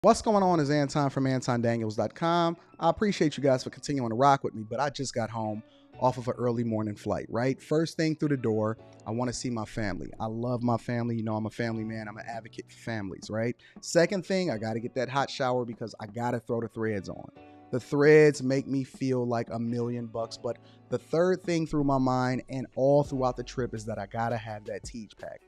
What's going on is Anton from AntonDaniels.com. I appreciate you guys for continuing to rock with me, but I just got home off of an early morning flight, right? First thing through the door, I want to see my family. I love my family. You know, I'm a family man. I'm an advocate for families, right? Second thing, I got to get that hot shower because I got to throw the threads on. The threads make me feel like $1,000,000, but the third thing through my mind and all throughout the trip is that I gotta have that Tej pack.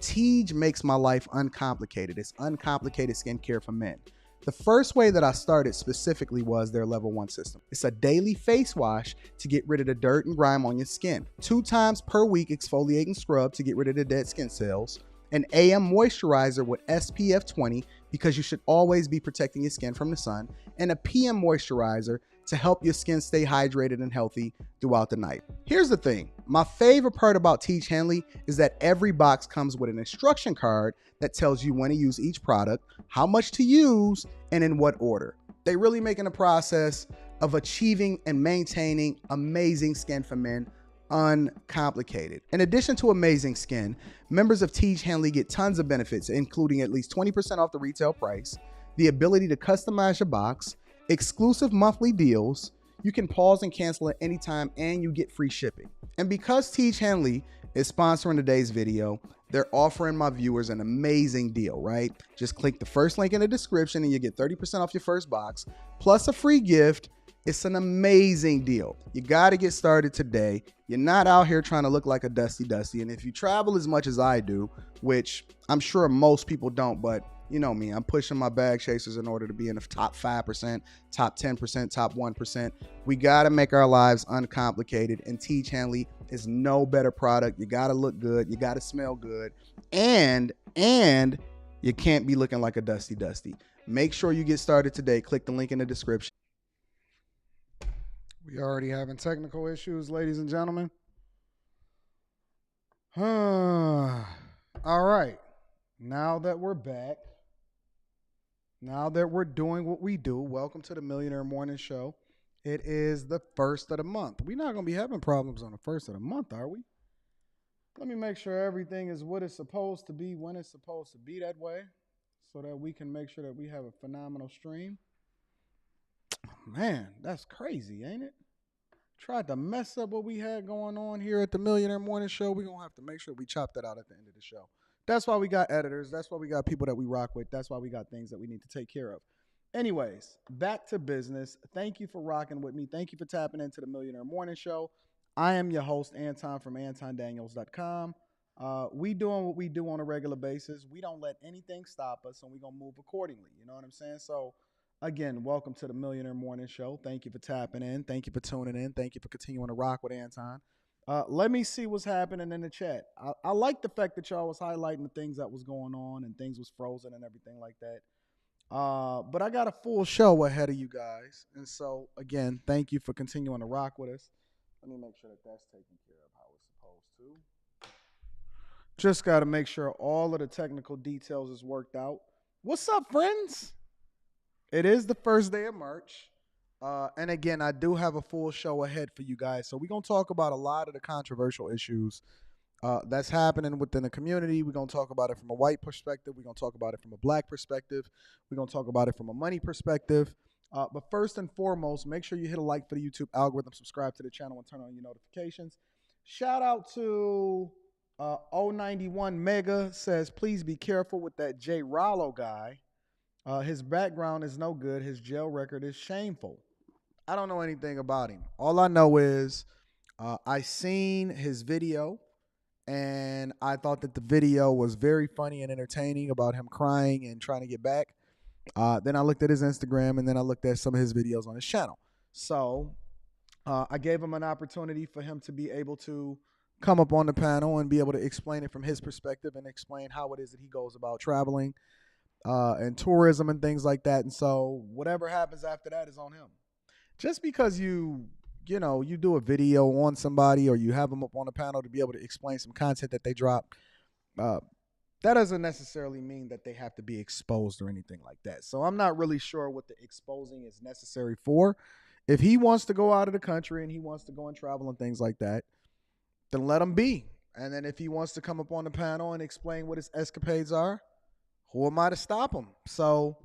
Tej makes my life uncomplicated. It's uncomplicated skincare for men. The first way that I started specifically was their level 1 system. It's a daily face wash to get rid of the dirt and grime on your skin. 2 times per week exfoliating scrub to get rid of the dead skin cells. An AM moisturizer with SPF 20 because you should always be protecting your skin from the sun, and a PM moisturizer to help your skin stay hydrated and healthy throughout the night. Here's the thing. My favorite part about Tej Henley is that every box comes with an instruction card that tells you when to use each product, how much to use, and in what order. They really making the process of achieving and maintaining amazing skin for men uncomplicated. In addition to amazing skin, members of Tej Henley get tons of benefits, including at least 20% off the retail price, the ability to customize your box, exclusive monthly deals, you can pause and cancel at any time, and you get free shipping. And because Tej Henley is sponsoring today's video, they're offering my viewers an amazing deal, right? Just click the first link in the description and you get 30% off your first box, plus a free gift. It's an amazing deal. You got to get started today. You're not out here trying to look like a Dusty. And if you travel as much as I do, which I'm sure most people don't, but you know me, I'm pushing my bag chasers in order to be in the top 5%, top 10%, top 1%. We got to make our lives uncomplicated, and Tej Henley is no better product. You got to look good. You got to smell good. And you can't be looking like a Dusty. Make sure you get started today. Click the link in the description. We already having technical issues, ladies and gentlemen. All right. Now that we're back, now that we're doing what we do, welcome to the Millionaire Morning Show. It is the first of the month. We're not going to be having problems on the first of the month, are we? Let me make sure everything is what it's supposed to be when it's supposed to be that way so that we can make sure that we have a phenomenal stream. Man, that's crazy, ain't it? Tried to mess up what we had going on here at the Millionaire Morning Show. We're going to have to make sure we chop that out at the end of the show. That's why we got editors. That's why we got people that we rock with. That's why we got things that we need to take care of. Anyways, back to business. Thank you for rocking with me. Thank you for tapping into the Millionaire Morning Show. I am your host, Anton from AntonDaniels.com. We doing what we do on a regular basis. We don't let anything stop us, and we're going to move accordingly. You know what I'm saying? So, again, welcome to the Millionaire Morning Show. Thank you for tapping in. Thank you for tuning in. Thank you for continuing to rock with Anton. Let me see what's happening in the chat. I like the fact that y'all was highlighting the things that was going on and things was frozen and everything like that. But I got a full show ahead of you guys. And so, again, thank you for continuing to rock with us. Let me make sure that that's taken care of how it's supposed to. Just got to make sure all of the technical details is worked out. What's up, friends? It is the first day of March. And again, I do have a full show ahead for you guys. So we're going to talk about a lot of the controversial issues that's happening within the community. We're going to talk about it from a white perspective. We're going to talk about it from a black perspective. We're going to talk about it from a money perspective. But first and foremost, make sure you hit a like for the YouTube algorithm, subscribe to the channel, and turn on your notifications. Shout out to 091 Mega says, please be careful with that J. Rollo guy. His background is no good. His jail record is shameful. I don't know anything about him. All I know is I seen his video, and I thought that the video was very funny and entertaining about him crying and trying to get back. Then I looked at his Instagram, and then I looked at some of his videos on his channel. So I gave him an opportunity for him to be able to come up on the panel and be able to explain it from his perspective and explain how it is that he goes about traveling and tourism and things like that. And so whatever happens after that is on him. Just because you do a video on somebody or you have them up on a panel to be able to explain some content that they drop, that doesn't necessarily mean that they have to be exposed or anything like that. So I'm not really sure what the exposing is necessary for. If he wants to go out of the country and he wants to go and travel and things like that, then let him be. And then if he wants to come up on the panel and explain what his escapades are, who am I to stop him? So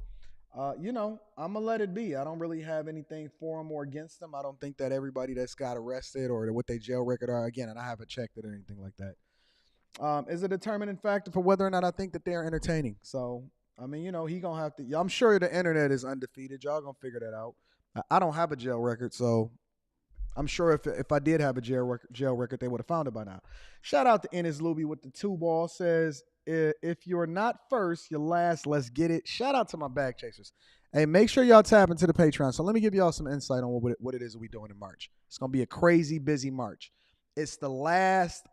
I'm gonna let it be. I don't really have anything for them or against them. I don't think that everybody that's got arrested or what they jail record are, again, and I haven't checked it or anything like that, is a determining factor for whether or not I think that they're entertaining. So, I mean, he gonna have to. I'm sure the internet is undefeated. Y'all gonna figure that out. I don't have a jail record, so I'm sure if I did have a jail record, they would have found it by now. Shout out to Ennis Luby with the 2 ball says, if you're not first, you're last. Let's get it. Shout out to my bag chasers. Hey, make sure y'all tap into the Patreon. So let me give y'all some insight on what it is we doing in March. It's gonna be a crazy busy March. It's the last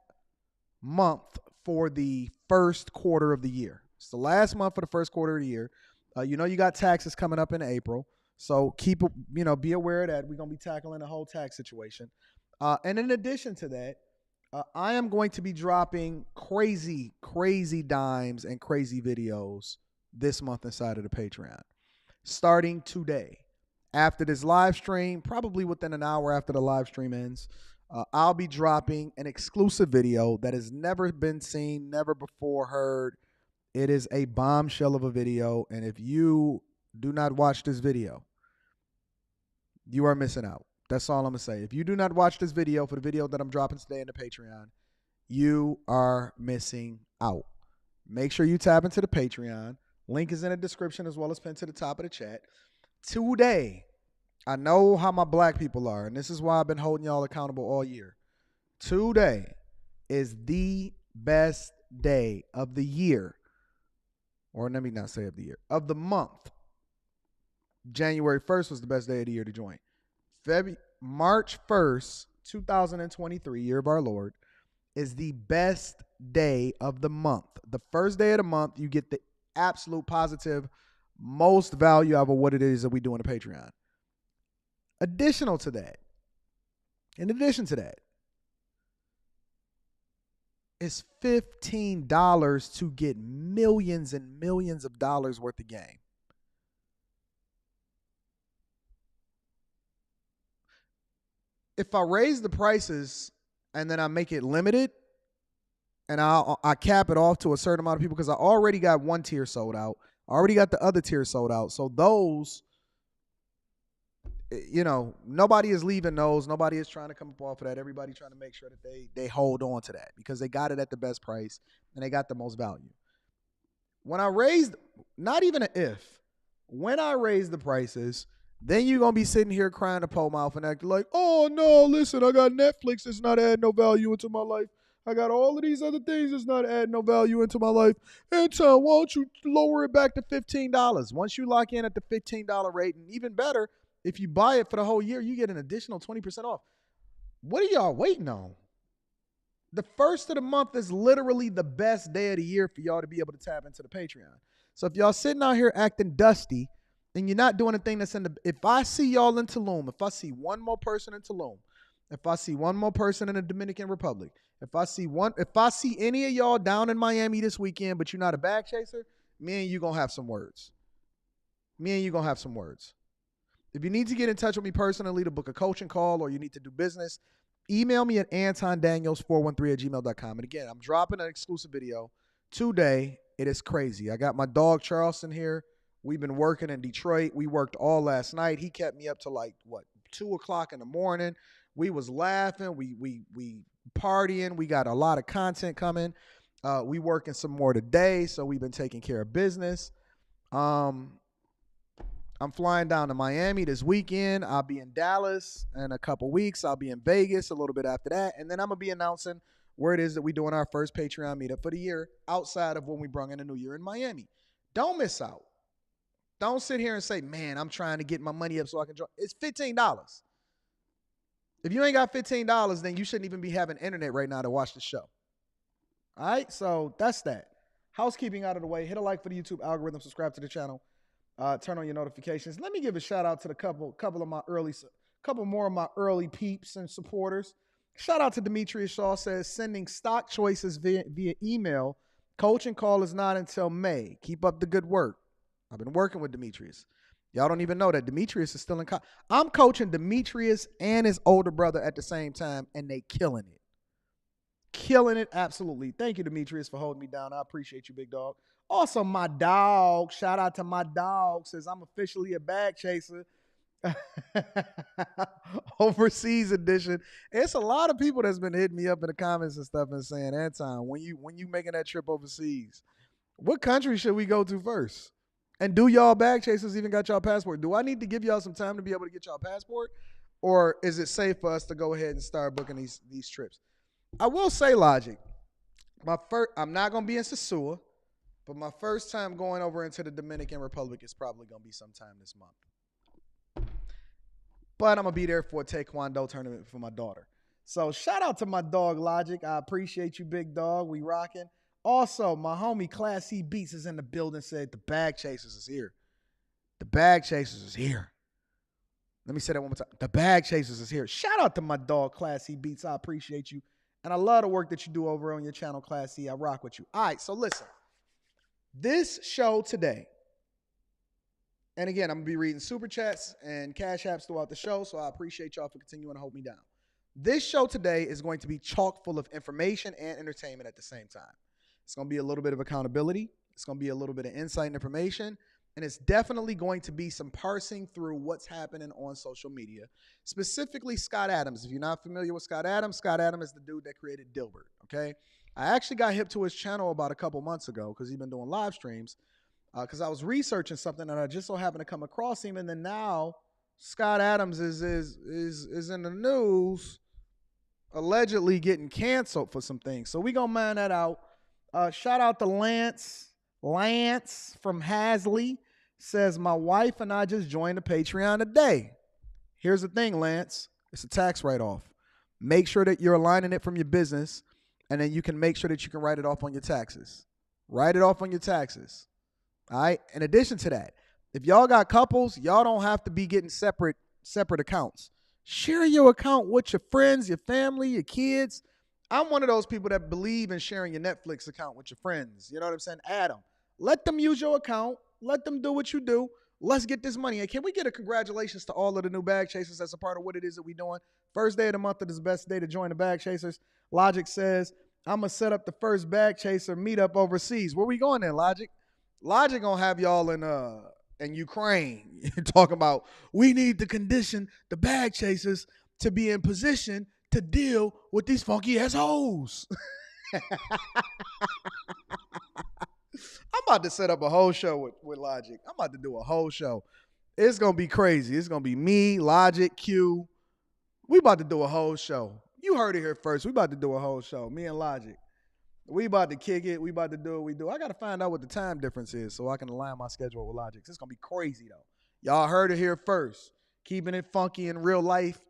month for the first quarter of the year. It's the last month for the first quarter of the year. You got taxes coming up in April. So be aware of that. We're going to be tackling the whole tax situation. And in addition to that, I am going to be dropping crazy, crazy dimes and crazy videos this month inside of the Patreon. Starting today. After this live stream, probably within an hour after the live stream ends, I'll be dropping an exclusive video that has never been seen, never before heard. It is a bombshell of a video. And if you do not watch this video, you are missing out. That's all I'm going to say. If you do not watch this video for the video that I'm dropping today in the Patreon, you are missing out. Make sure you tap into the Patreon. Link is in the description as well as pinned to the top of the chat. Today, I know how my black people are, and this is why I've been holding y'all accountable all year. Today is the best day of the year, or let me not say of the year, of the month. January 1st was the best day of the year to join. March 1st, 2023, year of our Lord, is the best day of the month. The first day of the month, you get the absolute positive most value out of what it is that we do on the Patreon. In addition to that, it's $15 to get millions and millions of dollars worth of game. If I raise the prices and then I make it limited and I cap it off to a certain amount of people, because I already got one tier sold out. I already got the other tier sold out. So those, nobody is leaving those. Nobody is trying to come up off of that. Everybody trying to make sure that they hold on to that because they got it at the best price and they got the most value. When I raised, not even an if, when I raised the prices, then you're going to be sitting here crying to pole mouth and acting like, oh, no, listen, I got Netflix that's not adding no value into my life. I got all of these other things that's not adding no value into my life. Anton, why don't you lower it back to $15? Once you lock in at the $15 rate, and even better, if you buy it for the whole year, you get an additional 20% off. What are y'all waiting on? The first of the month is literally the best day of the year for y'all to be able to tap into the Patreon. So if y'all sitting out here acting dusty, and you're not doing a thing that's if I see y'all in Tulum, if I see one more person in Tulum, if I see one more person in the Dominican Republic, if I see any of y'all down in Miami this weekend, but you're not a bag chaser, me and you gonna have some words. If you need to get in touch with me personally to book a coaching call or you need to do business, email me at antondaniels413@gmail.com. And again, I'm dropping an exclusive video today. It is crazy. I got my dog Charleston here. We've been working in Detroit. We worked all last night. He kept me up to 2 o'clock in the morning. We was laughing. We partying. We got a lot of content coming. We working some more today, so we've been taking care of business. I'm flying down to Miami this weekend. I'll be in Dallas in a couple weeks. I'll be in Vegas a little bit after that. And then I'm going to be announcing where it is that we're doing our first Patreon meetup for the year outside of when we brung in the new year in Miami. Don't miss out. Don't sit here and say, man, I'm trying to get my money up so I can join. It's $15. If you ain't got $15, then you shouldn't even be having internet right now to watch the show. All right, so that's that. Housekeeping out of the way. Hit a like for the YouTube algorithm. Subscribe to the channel. Turn on your notifications. Let me give a shout out to the couple more of my early peeps and supporters. Shout out to Demetrius Shaw, says sending stock choices via email. Coaching call is not until May. Keep up the good work. I've been working with Demetrius. Y'all don't even know that Demetrius is still in college. I'm coaching Demetrius and his older brother at the same time, and they killing it. Killing it, absolutely. Thank you, Demetrius, for holding me down. I appreciate you, big dog. Also, my dog, shout out to my dog, says I'm officially a bag chaser. Overseas edition. It's a lot of people that's been hitting me up in the comments and stuff and saying, Anton, when you making that trip overseas, what country should we go to first? And do y'all bag chasers even got y'all passport? Do I need to give y'all some time to be able to get y'all passport? Or is it safe for us to go ahead and start booking these trips? I will say, Logic, I'm not gonna be in Sasua, but my first time going over into the Dominican Republic is probably gonna be sometime this month. But I'm going to be there for a Taekwondo tournament for my daughter. So shout out to my dog, Logic. I appreciate you, big dog. We rocking. Also, my homie, Class C Beats, is in the building, said the bag chasers is here. The bag chasers is here. Let me say that one more time. The bag chasers is here. Shout out to my dog, Class C Beats. I appreciate you. And I love the work that you do over on your channel, Class C. I rock with you. All right, so listen. This show today, and again, I'm going to be reading super chats and cash apps throughout the show, so I appreciate y'all for continuing to hold me down. This show today is going to be chock full of information and entertainment at the same time. It's going to be a little bit of accountability. It's going to be a little bit of insight and information. And it's definitely going to be some parsing through what's happening on social media, specifically Scott Adams. If you're not familiar with Scott Adams is the dude that created Dilbert, okay? I actually got hip to his channel about a couple months ago because he's been doing live streams. Because I was researching something and I just so happened to come across him, and then now Scott Adams is in the news, allegedly getting canceled for some things. So we gonna mind that out. Shout out to Lance. Lance from Hasley says, my wife and I just joined the Patreon today. Here's the thing, Lance. It's a tax write-off. Make sure that you're aligning it from your business, and then you can make sure that you can write it off on your taxes. Write it off on your taxes. All right. In addition to that, if y'all got couples, y'all don't have to be getting separate accounts. Share your account with your friends, your family, your kids. I'm one of those people that believe in sharing your Netflix account with your friends. You know what I'm saying? Add them. Let them use your account. Let them do what you do. Let's get this money. And can we get a congratulations to all of the new bag chasers that's a part of what it is that we're doing? First day of the month is the best day to join the bag chasers. Logic says, I'm going to set up the first bag chaser meetup overseas. Where we going then, Logic? Logic gonna have y'all in Ukraine talking about we need to condition the bag chasers to be in position to deal with these funky ass hoes. I'm about to set up a whole show with Logic. I'm about to do a whole show. It's gonna be crazy. It's gonna be me, Logic, Q. We about to do a whole show. You heard it here first. We about to do a whole show. Me and Logic. We about to kick it. We about to do what we do. I got to find out what the time difference is so I can align my schedule with Logic. It's going to be crazy, though. Y'all heard it here first. Keeping it funky in real life.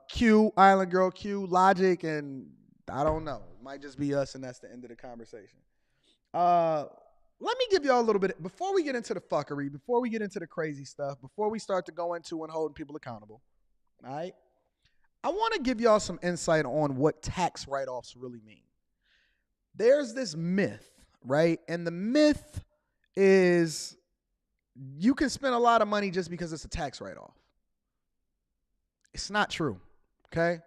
Q, Island Girl Q, Logic, and I don't know. It might just be us, and that's the end of the conversation. Let me give y'all a little bit. Before we get into the fuckery, before we get into the crazy stuff, before we start to go into and holding people accountable, all right, I want to give y'all some insight on what tax write-offs really mean. There's this myth, right? And the myth is you can spend a lot of money just because it's a tax write-off. It's not true, okay?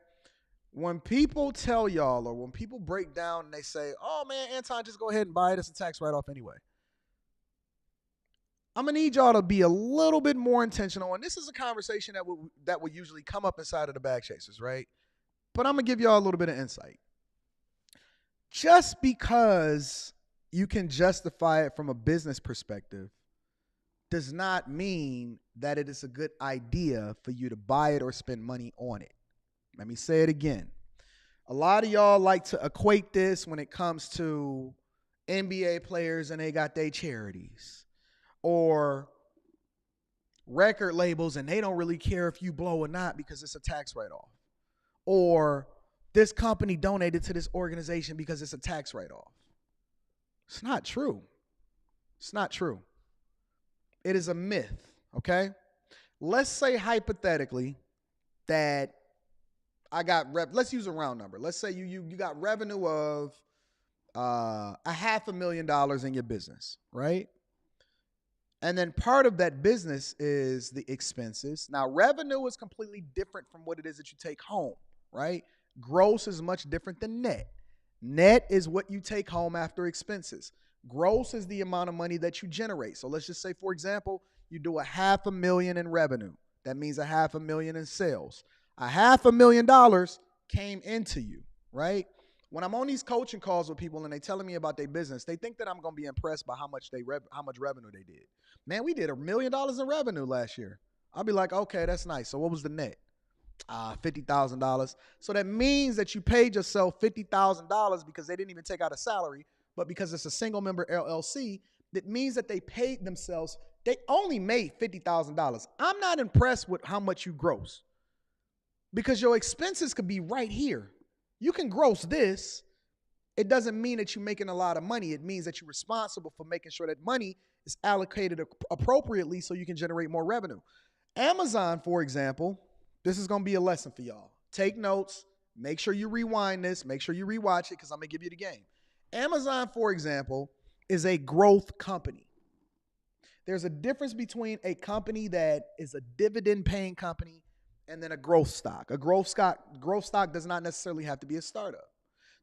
When people tell y'all or when people break down and they say, oh, man, Anton, just go ahead and buy it. It's a tax write-off anyway. I'm going to need y'all to be a little bit more intentional. And this is a conversation that will usually come up inside of the bag chasers, right? But I'm going to give y'all a little bit of insight. Just because you can justify it from a business perspective does not mean that it is a good idea for you to buy it or spend money on it. Let me say it again. A lot of y'all like to equate this when it comes to NBA players and they got their charities, or record labels and they don't really care if you blow or not because it's a tax write-off, or this company donated to this organization because it's a tax write-off. It's not true. It's not true. It is a myth, okay? Let's say hypothetically that I got let's use a round number. Let's say you got revenue of $500,000 in your business, right? And then part of that business is the expenses. Now, revenue is completely different from what it is that you take home, right? Gross is much different than net. Net is what you take home after expenses. Gross is the amount of money that you generate. So let's just say, for example, you do $500,000 in revenue. That means $500,000 in sales. $500,000 came into you, right? When I'm on these coaching calls with people and they telling me about their business, they think that I'm going to be impressed by how much revenue they did. Man, we did $1 million in revenue last year. I'll be like, okay, that's nice. So what was the net? $50,000. So that means that you paid yourself $50,000 because they didn't even take out a salary, but because it's a single member LLC, that means that they paid themselves. They only made $50,000. I'm not impressed with how much you gross because your expenses could be right here. You can gross this. It doesn't mean that you're making a lot of money. It means that you're responsible for making sure that money is allocated appropriately so you can generate more revenue. Amazon, for example, this is going to be a lesson for y'all. Take notes. Make sure you rewind this. Make sure you rewatch it because I'm going to give you the game. Amazon, for example, is a growth company. There's a difference between a company that is a dividend-paying company and then a growth stock. A growth stock does not necessarily have to be a startup.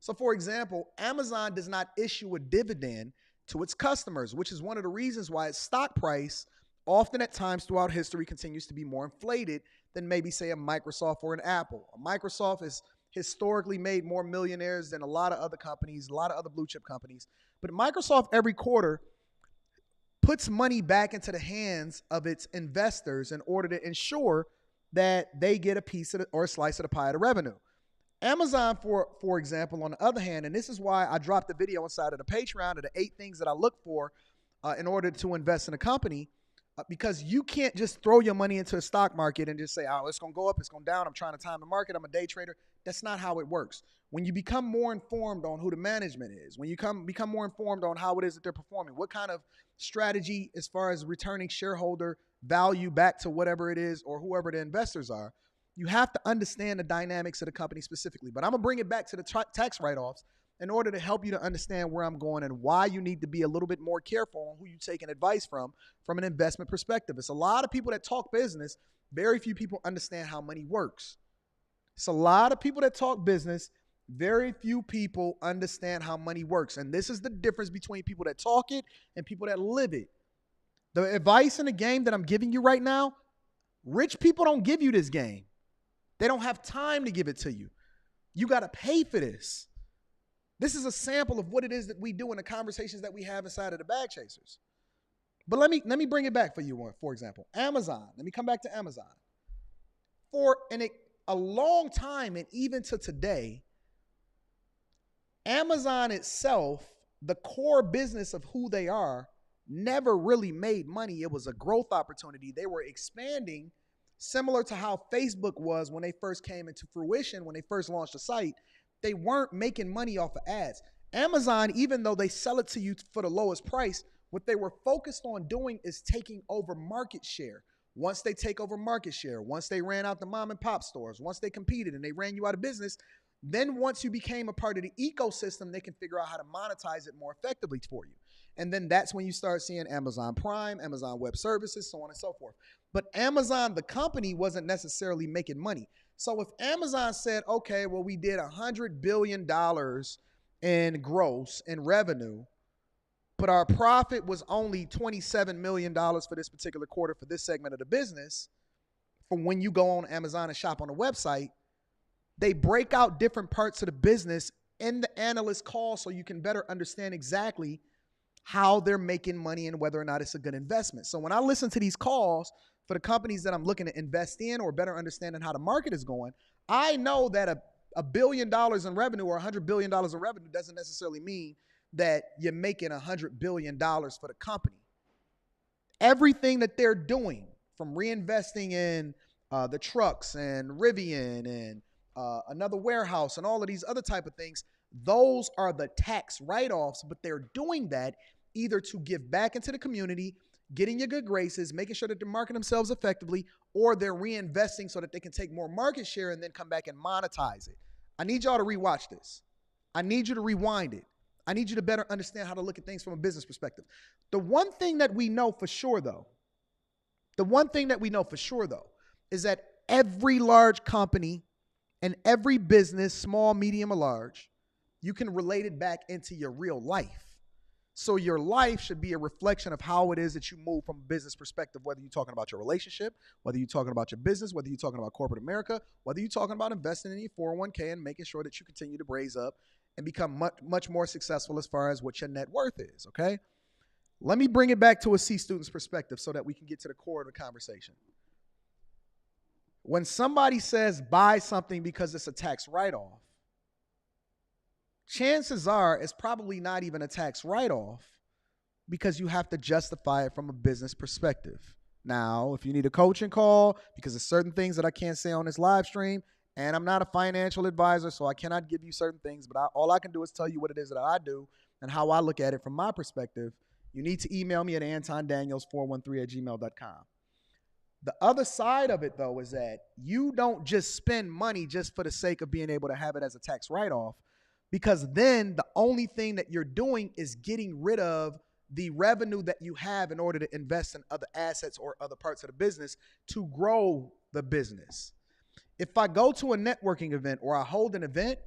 So, for example, Amazon does not issue a dividend to its customers, which is one of the reasons why its stock price often at times throughout history continues to be more inflated than maybe, say, a Microsoft or an Apple. A Microsoft has historically made more millionaires than a lot of other companies, a lot of other blue chip companies. But Microsoft every quarter puts money back into the hands of its investors in order to ensure that they get a piece of or a slice of the pie of the revenue. Amazon, for example, on the other hand, and this is why I dropped the video inside of the Patreon of the 8 things that I look for in order to invest in a company, because you can't just throw your money into a stock market and just say, oh, it's going to go up, it's going down, I'm trying to time the market, I'm a day trader. That's not how it works. When you become more informed on who the management is, when you become more informed on how it is that they're performing, what kind of strategy as far as returning shareholder value back to whatever it is or whoever the investors are, you have to understand the dynamics of the company specifically. But I'm going to bring it back to the tax write-offs in order to help you to understand where I'm going and why you need to be a little bit more careful on who you're taking advice from an investment perspective. It's a lot of people that talk business. Very few people understand how money works. It's a lot of people that talk business. Very few people understand how money works. And this is the difference between people that talk it and people that live it. The advice in the game that I'm giving you right now, rich people don't give you this game. They don't have time to give it to you. You got to pay for this. This is a sample of what it is that we do in the conversations that we have inside of the Bag Chasers. But let me bring it back for you. For example, Amazon. Let me come back to Amazon. For a long time and even to today, Amazon itself, the core business of who they are, never really made money. It was a growth opportunity. They were expanding similar to how Facebook was when they first came into fruition, when they first launched the site. They weren't making money off of ads. Amazon, even though they sell it to you for the lowest price, what they were focused on doing is taking over market share. Once they take over market share, once they ran out the mom and pop stores, once they competed and they ran you out of business, then once you became a part of the ecosystem, they can figure out how to monetize it more effectively for you. And then that's when you start seeing Amazon Prime, Amazon Web Services, so on and so forth. But Amazon, the company, wasn't necessarily making money. So if Amazon said, okay, well, we did $100 billion in gross in revenue, but our profit was only $27 million for this particular quarter for this segment of the business, from when you go on Amazon and shop on the website, they break out different parts of the business in the analyst call so you can better understand exactly how they're making money and whether or not it's a good investment. So when I listen to these calls for the companies that I'm looking to invest in or better understanding how the market is going, I know that $1 billion in revenue or $100 billion in revenue doesn't necessarily mean that you're making $100 billion for the company. Everything that they're doing, from reinvesting in the trucks and Rivian and another warehouse and all of these other type of things, those are the tax write-offs, but they're doing that either to give back into the community, getting your good graces, making sure that they're marketing themselves effectively, or they're reinvesting so that they can take more market share and then come back and monetize it. I need y'all to rewatch this. I need you to rewind it. I need you to better understand how to look at things from a business perspective. The one thing that we know for sure, though, is that every large company and every business, small, medium, or large, you can relate it back into your real life. So your life should be a reflection of how it is that you move from a business perspective, whether you're talking about your relationship, whether you're talking about your business, whether you're talking about corporate America, whether you're talking about investing in your 401k and making sure that you continue to raise up and become much, much more successful as far as what your net worth is, okay? Let me bring it back to a C student's perspective so that we can get to the core of the conversation. When somebody says buy something because it's a tax write-off, chances are it's probably not even a tax write-off because you have to justify it from a business perspective. Now, if you need a coaching call, because there's certain things that I can't say on this live stream, and I'm not a financial advisor, so I cannot give you certain things, but all I can do is tell you what it is that I do and how I look at it from my perspective. You need to email me at antondaniels413@gmail.com. The other side of it, though, is that you don't just spend money just for the sake of being able to have it as a tax write-off, because then the only thing that you're doing is getting rid of the revenue that you have in order to invest in other assets or other parts of the business to grow the business. If I go to a networking event or I hold an event,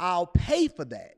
I'll pay for that,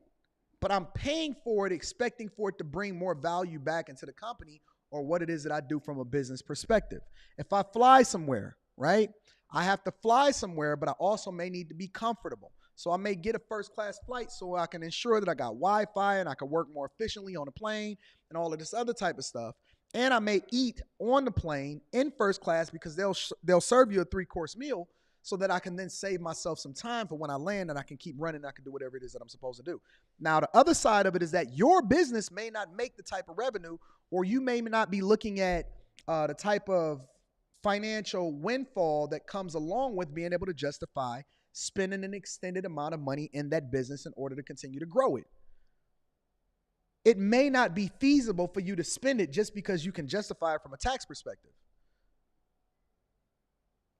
but I'm paying for it expecting for it to bring more value back into the company or what it is that I do from a business perspective. If I fly somewhere, right, I have to fly somewhere, but I also may need to be comfortable. So I may get a first class flight so I can ensure that I got Wi-Fi and I can work more efficiently on the plane and all of this other type of stuff. And I may eat on the plane in first class because they'll serve you a 3-course meal so that I can then save myself some time for when I land and I can keep running. I can do whatever it is that I'm supposed to do. Now, the other side of it is that your business may not make the type of revenue, or you may not be looking at the type of financial windfall that comes along with being able to justify spending an extended amount of money in that business in order to continue to grow it. It may not be feasible for you to spend it just because you can justify it from a tax perspective.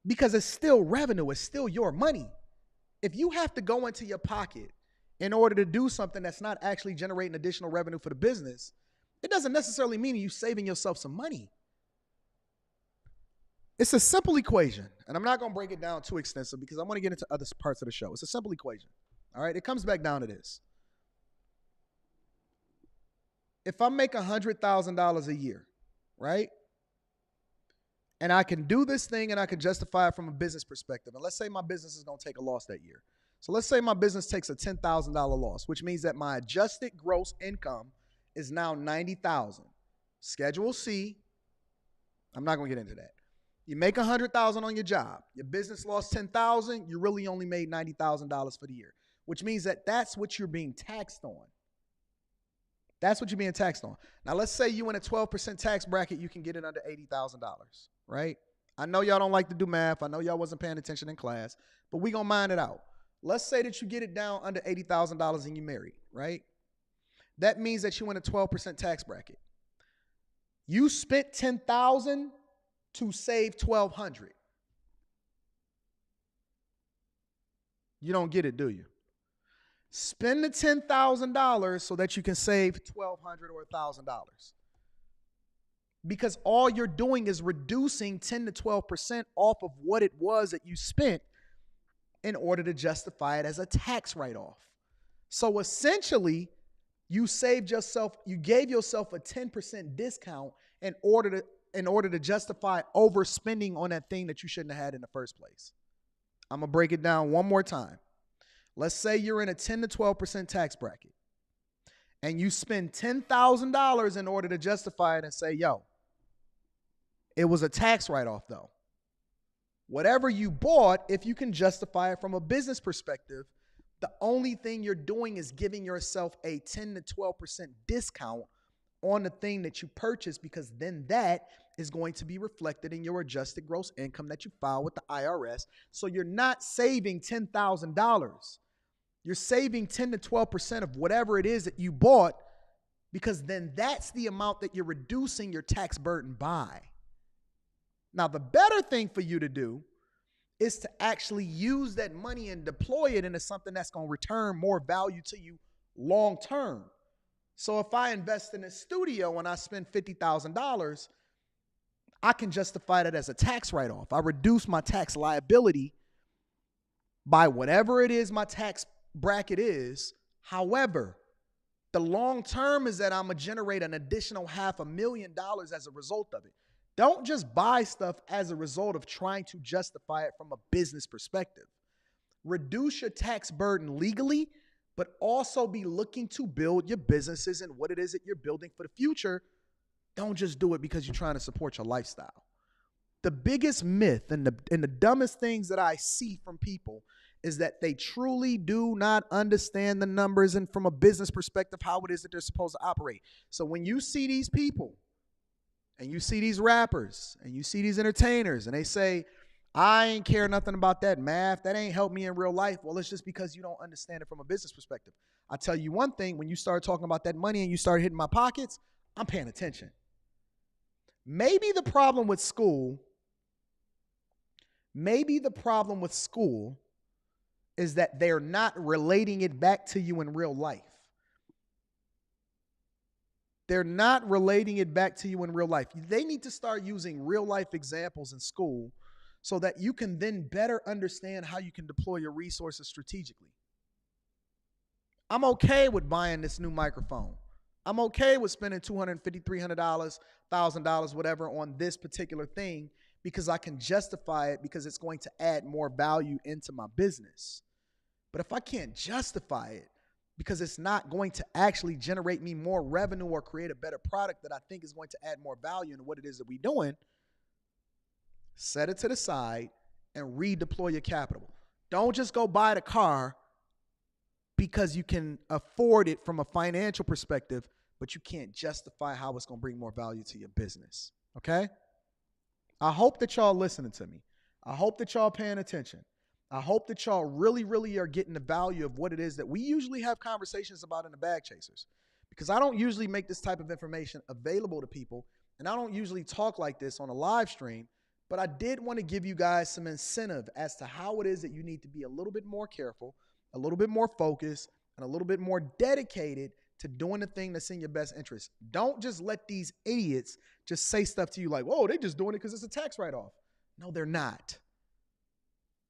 Because it's still revenue, it's still your money. If you have to go into your pocket in order to do something that's not actually generating additional revenue for the business, it doesn't necessarily mean you're saving yourself some money. It's a simple equation, and I'm not going to break it down too extensive because I want to get into other parts of the show. It's a simple equation, all right? It comes back down to this. If I make $100,000 a year, right, and I can do this thing and I can justify it from a business perspective, and let's say my business is going to take a loss that year. So let's say my business takes a $10,000 loss, which means that my adjusted gross income is now $90,000. Schedule C, I'm not going to get into that. You make $100,000 on your job. Your business lost $10,000. You really only made $90,000 for the year, which means that that's what you're being taxed on. That's what you're being taxed on. Now, let's say you in a 12% tax bracket, you can get it under $80,000, right? I know y'all don't like to do math. I know y'all wasn't paying attention in class, but we gonna mind it out. Let's say that you get it down under $80,000 and you married, right? That means that you in a 12% tax bracket. You spent $10,000 to save $1,200. You don't get it, do you? Spend the $10,000 so that you can save $1,200 or $1,000. Because all you're doing is reducing 10 to 12% off of what it was that you spent in order to justify it as a tax write-off. So essentially, you gave yourself a 10% discount in order to justify overspending on that thing that you shouldn't have had in the first place. I'm going to break it down one more time. Let's say you're in a 10 to 12% tax bracket and you spend $10,000 in order to justify it and say, yo, it was a tax write-off though. Whatever you bought, if you can justify it from a business perspective, the only thing you're doing is giving yourself a 10 to 12% discount on the thing that you purchased, because then that is going to be reflected in your adjusted gross income that you file with the IRS. So you're not saving $10,000. You're saving 10 to 12% of whatever it is that you bought, because then that's the amount that you're reducing your tax burden by. Now, the better thing for you to do is to actually use that money and deploy it into something that's going to return more value to you long term. So if I invest in a studio and I spend $50,000, I can justify that as a tax write-off. I reduce my tax liability by whatever it is my tax bracket is. However, The long term is that I'm going to generate an additional $500,000 as a result of it. Don't just buy stuff as a result of trying to justify it from a business perspective. Reduce your tax burden legally, but also be looking to build your businesses and what it is that you're building for the future. Don't just do it because you're trying to support your lifestyle. The biggest myth and the dumbest things that I see from people is that they truly do not understand the numbers and from a business perspective how it is that they're supposed to operate. So when you see these people and you see these rappers and you see these entertainers and they say, I ain't care nothing about that math, that ain't helped me in real life. Well, it's just because you don't understand it from a business perspective. I tell you one thing, when you start talking about that money and you start hitting my pockets, I'm paying attention. Maybe the problem with school is that they're not relating it back to you in real life. They're not relating it back to you in real life. They need to start using real life examples in school so that you can then better understand how you can deploy your resources strategically. I'm okay with buying this new microphone. I'm okay with spending $250, $300, $1,000, whatever on this particular thing because I can justify it because it's going to add more value into my business. But if I can't justify it because it's not going to actually generate me more revenue or create a better product that I think is going to add more value into what it is that we're doing, set it to the side and redeploy your capital. Don't just go buy the car because you can afford it from a financial perspective, but you can't justify how it's going to bring more value to your business. Okay? I hope that y'all listening to me. I hope that y'all paying attention. I hope that y'all really, really are getting the value of what it is that we usually have conversations about in the Bag Chasers. Because I don't usually make this type of information available to people, and I don't usually talk like this on a live stream, but I did want to give you guys some incentive as to how it is that you need to be a little bit more careful, a little bit more focused, and a little bit more dedicated to doing the thing that's in your best interest. Don't just let these idiots just say stuff to you like, whoa, they just doing it because it's a tax write-off. No, they're not.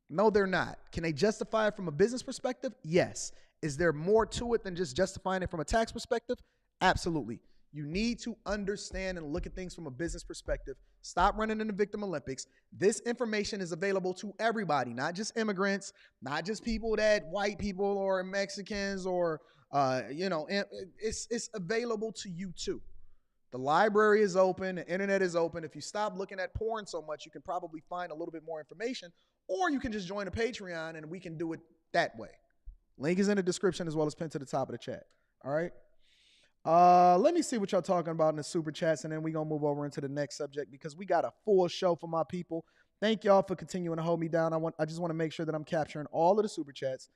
No, they're not. Can they justify it from a business perspective? Yes. Is there more to it than just justifying it from a tax perspective? Absolutely. You need to understand and look at things from a business perspective. Stop running in the victim Olympics. This information is available to everybody, not just immigrants, not just people that white people or Mexicans or, it's available to you too. The library is open. The internet is open. If you stop looking at porn so much, you can probably find a little bit more information, or you can just join a Patreon and we can do it that way. Link is in the description as well as pinned to the top of the chat. All right. Let me see what y'all talking about in the super chats, and then we're going to move over into the next subject because we got a full show for my people. Thank y'all for continuing to hold me down. I just want to make sure that I'm capturing all of the super chats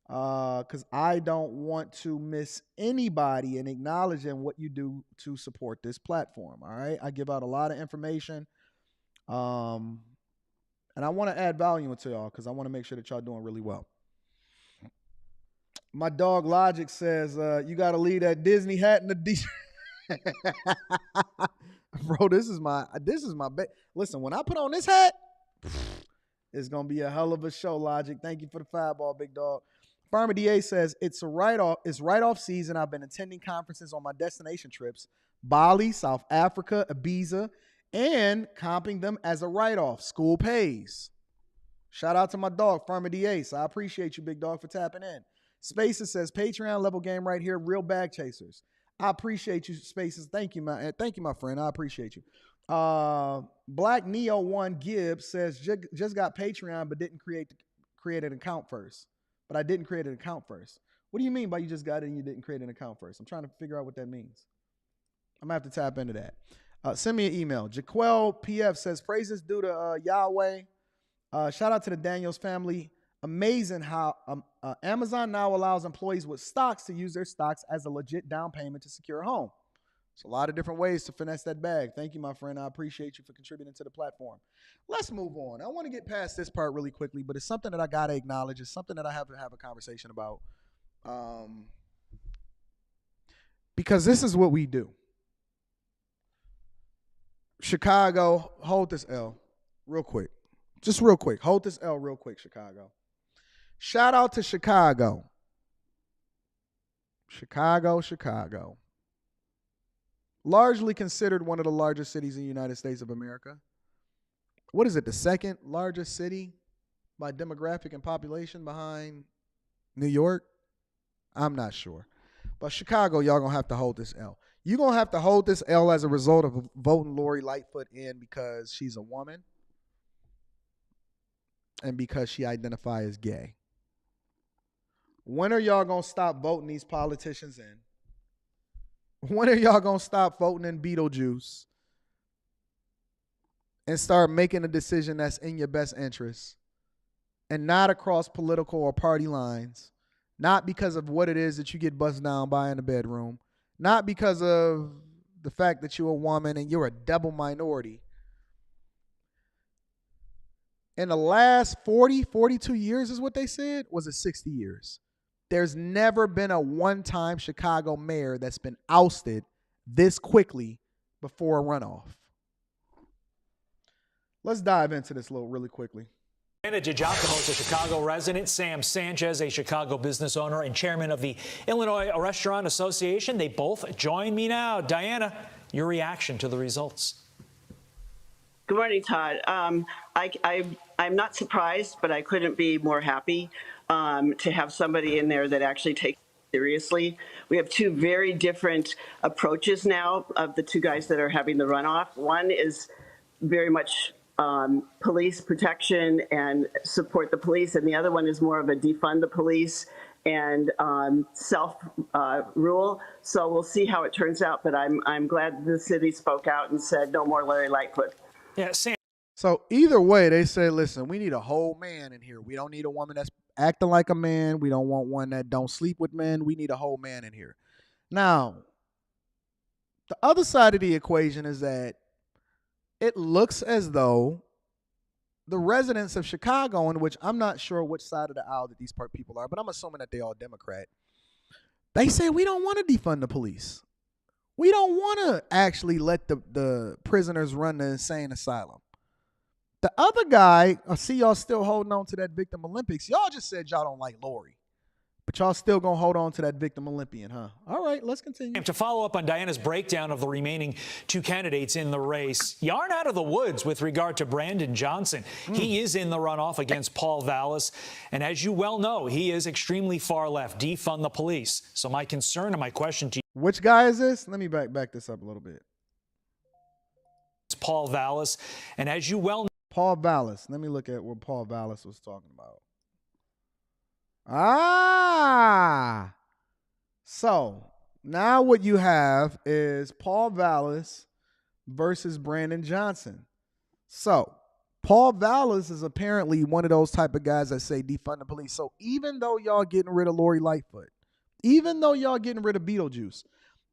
because I don't want to miss anybody in acknowledging what you do to support this platform. All right. I give out a lot of information. And I want to add value to y'all because I want to make sure that y'all doing really well. My dog Logic says, you got to leave that Disney hat in the Bro, this is my Listen, when I put on this hat, it's going to be a hell of a show, Logic. Thank you for the fireball, big dog. Farmer DA says, it's write-off season. I've been attending conferences on my destination trips, Bali, South Africa, Ibiza, and comping them as a write-off. School pays. Shout out to my dog, Farmer DA. So I appreciate you, big dog, for tapping in. Spaces says, Patreon level game right here, real Bag Chasers. I appreciate you, Spaces. Thank you, my friend. I appreciate you. Black Neo 1 Gibbs says, just got Patreon, but didn't create an account first. But I didn't create an account first. What do you mean by you just got it and you didn't create an account first? I'm trying to figure out what that means. I'm going to have to tap into that. Send me an email. Jaquel PF says, praises due to Yahweh. Shout out to the Daniels family. Amazing how Amazon now allows employees with stocks to use their stocks as a legit down payment to secure a home. It's a lot of different ways to finesse that bag. Thank you, my friend. I appreciate you for contributing to the platform. Let's move on. I want to get past this part really quickly, but it's something that I got to acknowledge. It's something that I have to have a conversation about. Because this is what we do. Chicago, hold this L real quick. Just real quick. Hold this L real quick, Chicago. Shout out to Chicago. Chicago, Chicago. Largely considered one of the largest cities in the United States of America. What is it, the second largest city by demographic and population behind New York? I'm not sure. But Chicago, y'all going to have to hold this L. You're going to have to hold this L as a result of voting Lori Lightfoot in because she's a woman and because she identifies as gay. When are y'all going to stop voting these politicians in? When are y'all going to stop voting in Beetlejuice and start making a decision that's in your best interest and not across political or party lines, not because of what it is that you get buzzed down by in the bedroom, not because of the fact that you're a woman and you're a double minority. In the last 42 years is what they said, was it 60 years? There's never been a one-time Chicago mayor that's been ousted this quickly before a runoff. Let's dive into this really quickly. Diana DiGiacomo is a Chicago resident. Sam Sanchez, a Chicago business owner and chairman of the Illinois Restaurant Association. They both join me now. Diana, your reaction to the results. Good morning, Todd. I'm not surprised, but I couldn't be more happy to have somebody in there that actually takes it seriously. We have two very different approaches now of the two guys that are having the runoff. One is very much police protection and support the police, and the other one is more of a defund the police and self rule. So we'll see how it turns out. But I'm glad the city spoke out and said no more Larry Lightfoot. Yeah, Sam. So either way, they say, listen, we need a whole man in here. We don't need a woman that's acting like a man. We don't want one that don't sleep with men. We need a whole man in here. Now, the other side of the equation is that it looks as though the residents of Chicago, in which I'm not sure which side of the aisle that these people are, but I'm assuming that they all Democrat, they say we don't want to defund the police. We don't want to actually let the prisoners run the insane asylum. The other guy, I see y'all still holding on to that victim Olympics. Y'all just said y'all don't like Lori, but y'all still going to hold on to that victim Olympian, huh? All right, let's continue. To follow up on Diana's breakdown of the remaining two candidates in the race, you aren't out of the woods with regard to Brandon Johnson. He is in the runoff against Paul Vallis. And as you well know, he is extremely far left, defund the police. So my concern and my question to you. Which guy is this? Let me back this up a little bit. It's Paul Vallis. And as you well know, Paul Vallis. Let me look at what Paul Vallis was talking about. Ah. So now what you have is Paul Vallis versus Brandon Johnson. So Paul Vallis is apparently one of those type of guys that say defund the police. So even though y'all getting rid of Lori Lightfoot, even though y'all getting rid of Beetlejuice,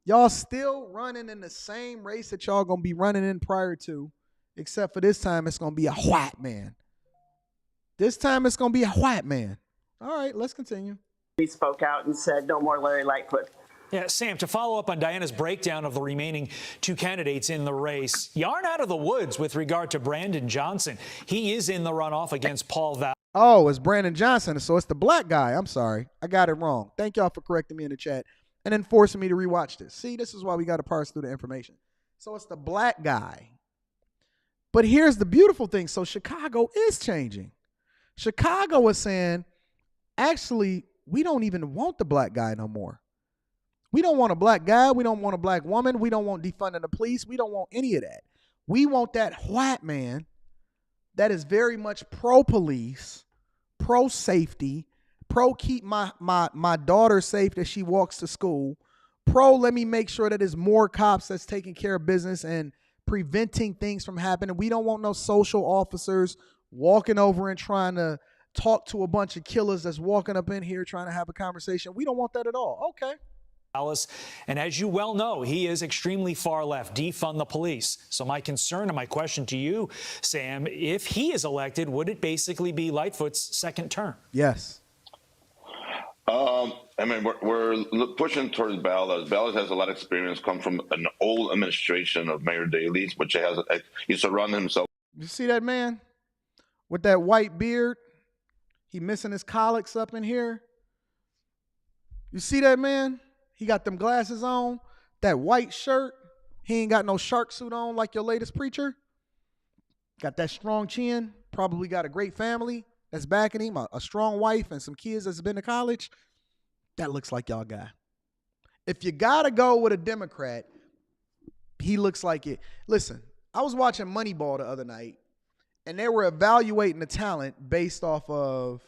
y'all still running in the same race that y'all going to be running in prior to, except for this time it's going to be a white man. This time it's going to be a white man. All right, let's continue. He spoke out and said no more Larry Lightfoot. Yeah, Sam, to follow up on Diana's breakdown of the remaining two candidates in the race, you aren't out of the woods with regard to Brandon Johnson. He is in the runoff against Paul Vallis. Oh, it's Brandon Johnson, so it's the black guy. I'm sorry. I got it wrong. Thank y'all for correcting me in the chat and then forcing me to rewatch this. See, this is why we got to parse through the information. So it's the black guy. But here's the beautiful thing. So Chicago is changing. Chicago is saying, actually, we don't even want the black guy no more. We don't want a black guy. We don't want a black woman. We don't want defunding the police. We don't want any of that. We want that white man that is very much pro-police, pro-safety, pro-keep my daughter safe as she walks to school, pro-let me make sure that there's more cops that's taking care of business and preventing things from happening. We don't want no social officers walking over and trying to talk to a bunch of killers that's walking up in here trying to have a conversation. We don't want that at all. Okay. And as you well know, he is extremely far left, defund the police. So my concern and my question to you, Sam, if he is elected, would it basically be Lightfoot's second term? Yes. I mean, we're pushing towards Ballas. Ballas has a lot of experience, come from an old administration of Mayor Daley's, which he surrounded himself. You see that man with that white beard? He missing his colics up in here. You see that man? He got them glasses on, that white shirt. He ain't got no shark suit on like your latest preacher. Got that strong chin. Probably got a great family that's backing him, a strong wife and some kids that's been to college. That looks like y'all guy. If you got to go with a Democrat, he looks like it. Listen, I was watching Moneyball the other night, and they were evaluating the talent based off of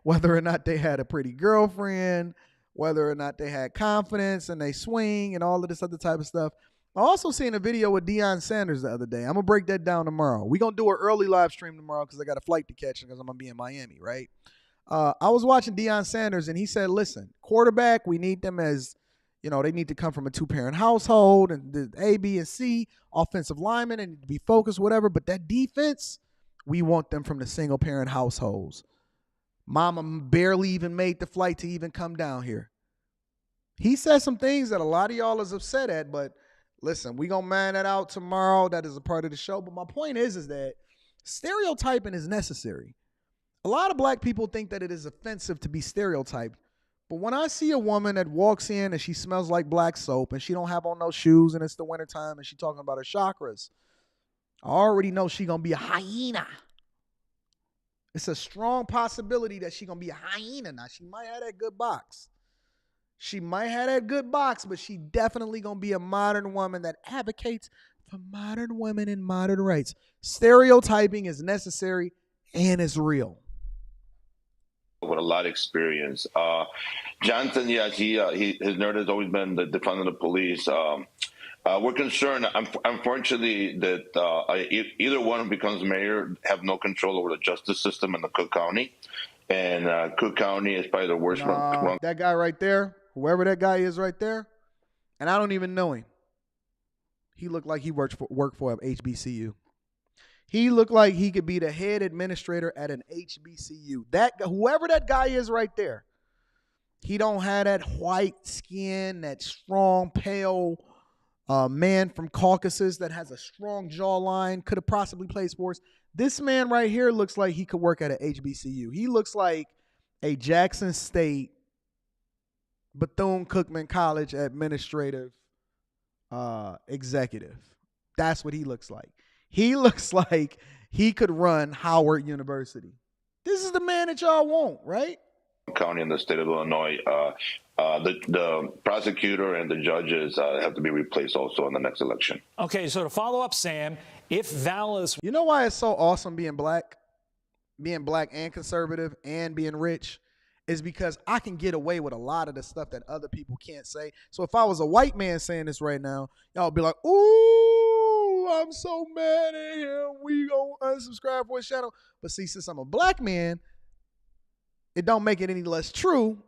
whether or not they had a pretty girlfriend, whether or not they had confidence and they swing and all of this other type of stuff. I also seen a video with Deion Sanders the other day. I'm going to break that down tomorrow. We're going to do an early live stream tomorrow because I got a flight to catch because I'm going to be in Miami, right? I was watching Deion Sanders, and he said, listen, quarterback, we need them as, they need to come from a two-parent household, and the A, B, and C, offensive linemen, and be focused, whatever. But that defense, we want them from the single-parent households. Mama barely even made the flight to even come down here. He said some things that a lot of y'all is upset at, but listen, we going to man that out tomorrow. That is a part of the show. But my point is that stereotyping is necessary. A lot of black people think that it is offensive to be stereotyped. But when I see a woman that walks in and she smells like black soap and she don't have on no shoes and it's the wintertime and she talking about her chakras, I already know she going to be a hyena. It's a strong possibility that she going to be a hyena. Now, she might have that good box. But she definitely going to be a modern woman that advocates for modern women and modern rights. Stereotyping is necessary and it's real. With a lot of experience. Johnson, yes, his nerd has always been the defunding the police. We're concerned, unfortunately, that either one who becomes mayor have no control over the justice system in the Cook County. And Cook County is probably the worst one. That guy right there, whoever that guy is right there, and I don't even know him. He looked like he worked for an HBCU. He looked like he could be the head administrator at an HBCU. Whoever that guy is right there, he don't have that white skin, that strong, pale man from Caucasus that has a strong jawline, could have possibly played sports. This man right here looks like he could work at an HBCU. He looks like a Jackson State, Bethune-Cookman College administrative executive. That's what he looks like. He looks like he could run Howard University. This is the man that y'all want, right? County in the state of Illinois, the prosecutor and the judges have to be replaced also in the next election. Okay, so to follow up, Sam, if Vallis... You know why it's so awesome being black and conservative and being rich? Is because I can get away with a lot of the stuff that other people can't say. So if I was a white man saying this right now, y'all be like, ooh, I'm so mad at him. We gonna unsubscribe for his channel. But see, since I'm a black man, it don't make it any less true.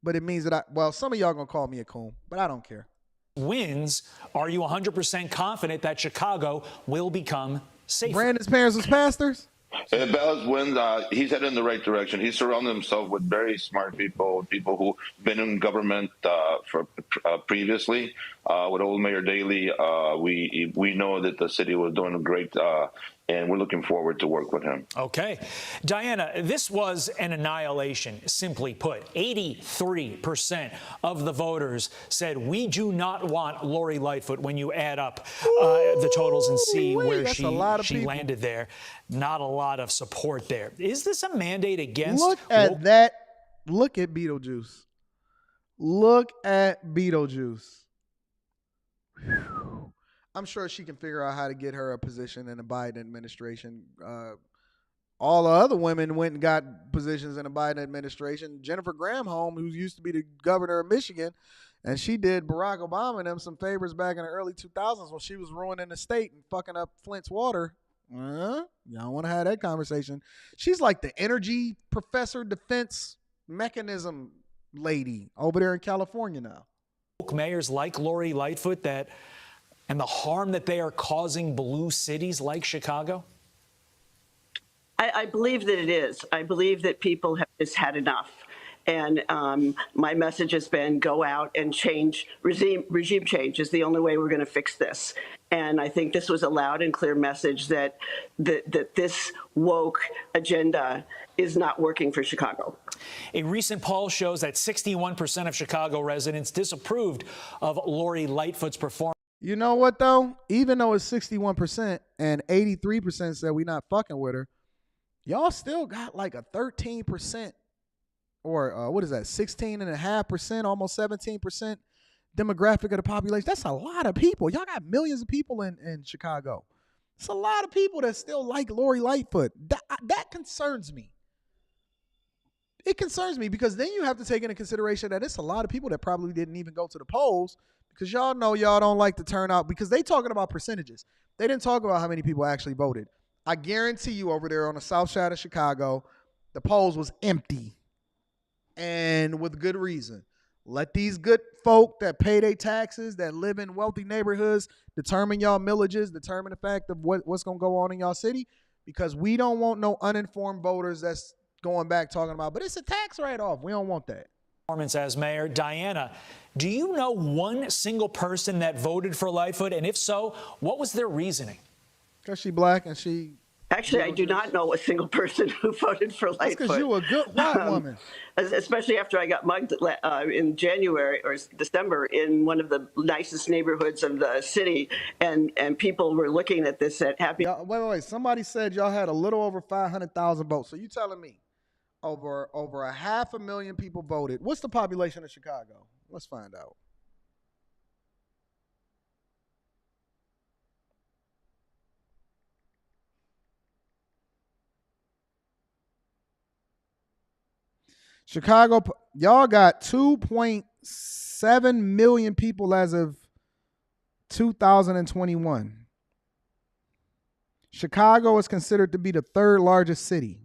But it means that some of y'all gonna call me a coon, but I don't care. Wins, are you 100% confident that Chicago will become safer? Brandon's parents was pastors? If Vallis wins, he's headed in the right direction. He's surrounded himself with very smart people who've been in government previously. With old Mayor Daley, we know that the city was doing great, and we're looking forward to work with him. Okay. Diana, this was an annihilation, simply put. 83% of the voters said we do not want Lori Lightfoot when you add up the totals and see where she landed there. Not a lot of support there. Is this a mandate against... Look at that. Look at Beetlejuice. Look at Beetlejuice. Whew. I'm sure she can figure out how to get her a position in the Biden administration. All the other women went and got positions in the Biden administration. Jennifer Granholm, who used to be the governor of Michigan, and she did Barack Obama and them some favors back in the early 2000s when she was ruining the state and fucking up Flint's water. Y'all want to have that conversation. She's like the energy professor defense mechanism lady over there in California now. Mayors like Lori Lightfoot and the harm that they are causing blue cities like Chicago? I believe that it is. I believe that people have just had enough. And my message has been go out and change. Regime change is the only way we're going to fix this. And I think this was a loud and clear message that this woke agenda is not working for Chicago. A recent poll shows that 61% of Chicago residents disapproved of Lori Lightfoot's performance. You know what, though? Even though it's 61% and 83% said we not fucking with her, y'all still got like a 13% or what is that, 16.5%, almost 17% demographic of the population. That's a lot of people. Y'all got millions of people in Chicago. It's a lot of people that still like Lori Lightfoot. That concerns me. It concerns me because then you have to take into consideration that it's a lot of people that probably didn't even go to the polls because y'all know y'all don't like the turnout because they talking about percentages. They didn't talk about how many people actually voted. I guarantee you over there on the south side of Chicago, the polls was empty and with good reason. Let these good folk that pay their taxes, that live in wealthy neighborhoods, determine y'all millages, determine the fact of what's going to go on in y'all city because we don't want no uninformed voters that's going back talking about, but it's a tax write-off. We don't want that. Performance as mayor. Diana, do you know one single person that voted for Lightfoot? And if so, what was their reasoning? Because she black and she... Actually, I do not know a single person who voted for Lightfoot. That's because you a good white woman. Especially after I got mugged in January or December in one of the nicest neighborhoods of the city, and people were looking at this at happy... Wait. Somebody said y'all had a little over 500,000 votes. So you telling me over 500,000 people voted. What's the population of Chicago? Let's find out. Chicago, y'all got 2.7 million people as of 2021. Chicago is considered to be the third largest city.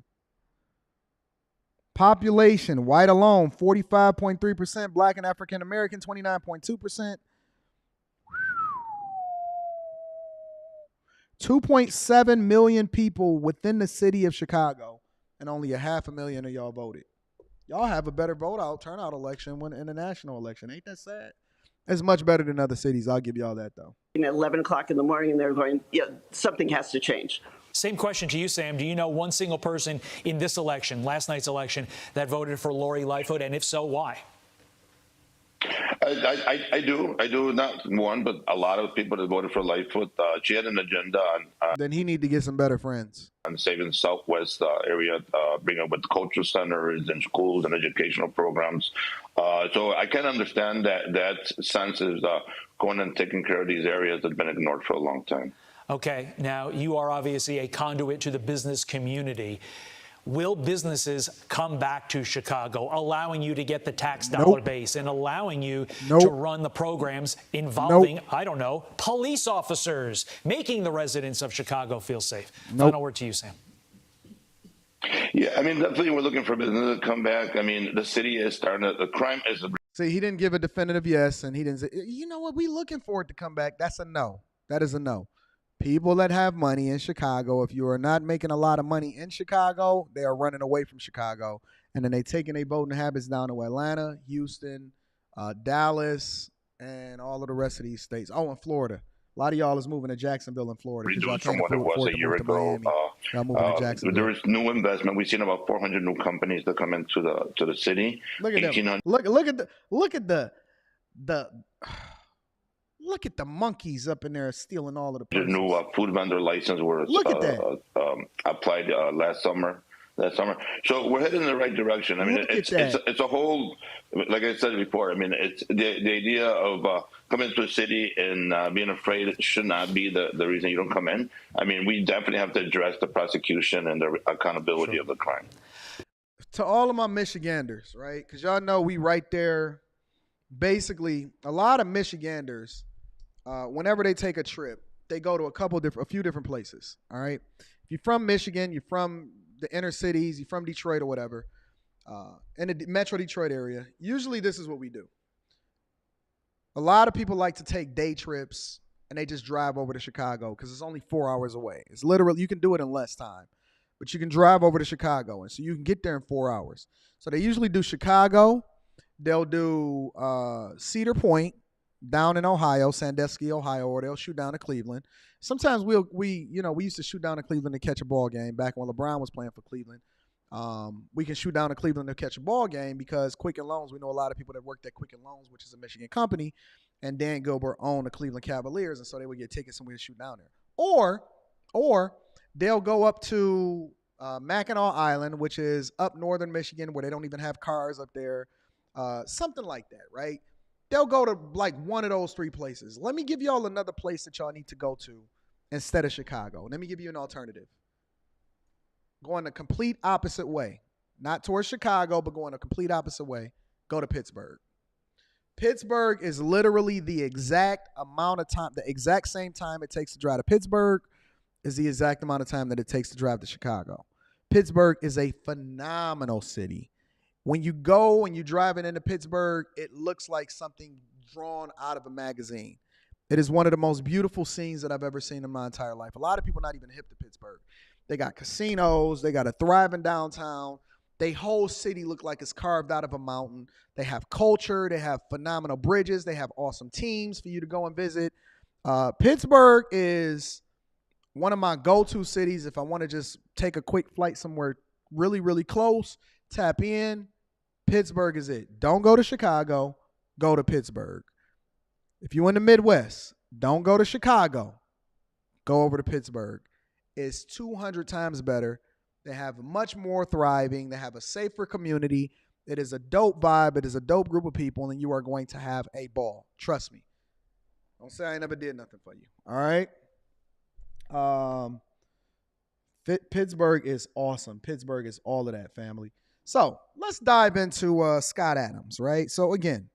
Population, white alone, 45.3%. Black and African American, 29.2%. 2.7 million people within the city of Chicago, and only 500,000 of y'all voted. Y'all have a better turnout election when in the national election. Ain't that sad? It's much better than other cities. I'll give y'all that, though. At 11 o'clock in the morning, and they're going, something has to change. Same question to you, Sam. Do you know one single person in this election, last night's election, that voted for Lori Lightfoot? And if so, why? I do. Not one, but a lot of people that voted for Lightfoot. She had an agenda on then he need to get some better friends. On saving the Southwest area, bringing up with cultural centers and schools and educational programs. So I can understand that sense is going and taking care of these areas that have been ignored for a long time. Okay. Now, you are obviously a conduit to the business community. Will businesses come back to Chicago, allowing you to get the tax dollar base and allowing you to run the programs involving, I don't know, police officers, making the residents of Chicago feel safe? Final word to you, Sam. Yeah, I mean, definitely we're looking for business to come back. I mean, the city is starting to, the crime is... See, he didn't give a definitive yes, and he didn't say, you know what, we looking for it to come back. That's a no. That is a no. People that have money in Chicago, if you are not making a lot of money in Chicago, they are running away from Chicago. And then they taking their voting habits down to Atlanta, Houston, Dallas, and all of the rest of these states. Oh, and Florida. A lot of y'all is moving to Jacksonville in Florida. Reduced from what it was a year ago. Y'all moving to Jacksonville. There is new investment. We've seen about 400 new companies that come into the city. Look at them. Look at the monkeys up in there stealing all of the purses. The new food vendor license was applied last summer. So we're heading in the right direction. I mean, it's a whole, like I said before, I mean, it's the idea of coming to a city and being afraid should not be the reason you don't come in. I mean, we definitely have to address the prosecution and the accountability of the crime. To all of my Michiganders, right? Because y'all know we right there. Basically, a lot of Michiganders, whenever they take a trip, they go to a few different places. All right. If you're from Michigan, you're from the inner cities, you're from Detroit or whatever, in the Metro Detroit area, usually this is what we do. A lot of people like to take day trips and they just drive over to Chicago because it's only 4 hours away. It's literally, you can do it in less time, but you can drive over to Chicago. And so you can get there in 4 hours. So they usually do Chicago. They'll do Cedar Point. down in Ohio, Sandusky, Ohio, or they'll shoot down to Cleveland. Sometimes we used to shoot down to Cleveland to catch a ball game back when LeBron was playing for Cleveland. We can shoot down to Cleveland to catch a ball game because Quicken Loans, we know a lot of people that worked at Quicken Loans, which is a Michigan company, and Dan Gilbert owned the Cleveland Cavaliers, and so they would get tickets and we'd shoot down there. Or they'll go up to Mackinac Island, which is up northern Michigan, where they don't even have cars up there. Something like that, right? They'll go to like one of those three places. Let me give y'all another place that y'all need to go to instead of Chicago. Let me give you an alternative. Going the complete opposite way. Not towards Chicago, but going the complete opposite way. Go to Pittsburgh. Pittsburgh is literally the exact amount of time, the exact same time it takes to drive to Pittsburgh is the exact amount of time that it takes to drive to Chicago. Pittsburgh is a phenomenal city. When you go and you're driving into Pittsburgh, it looks like something drawn out of a magazine. It is one of the most beautiful scenes that I've ever seen in my entire life. A lot of people not even hip to Pittsburgh. They got casinos. They got a thriving downtown. Their whole city look like it's carved out of a mountain. They have culture. They have phenomenal bridges. They have awesome teams for you to go and visit. Pittsburgh is one of my go-to cities if I want to just take a quick flight somewhere really, really close, tap in. Pittsburgh is it. Don't go to Chicago. Go to Pittsburgh. If you're in the Midwest, don't go to Chicago. Go over to Pittsburgh. It's 200 times better. They have much more thriving. They have a safer community. It is a dope vibe. It is a dope group of people, and you are going to have a ball. Trust me. Don't say I never did nothing for you. All right? Pittsburgh is awesome. Pittsburgh is all of that, family. So let's dive into Scott Adams, right? So again,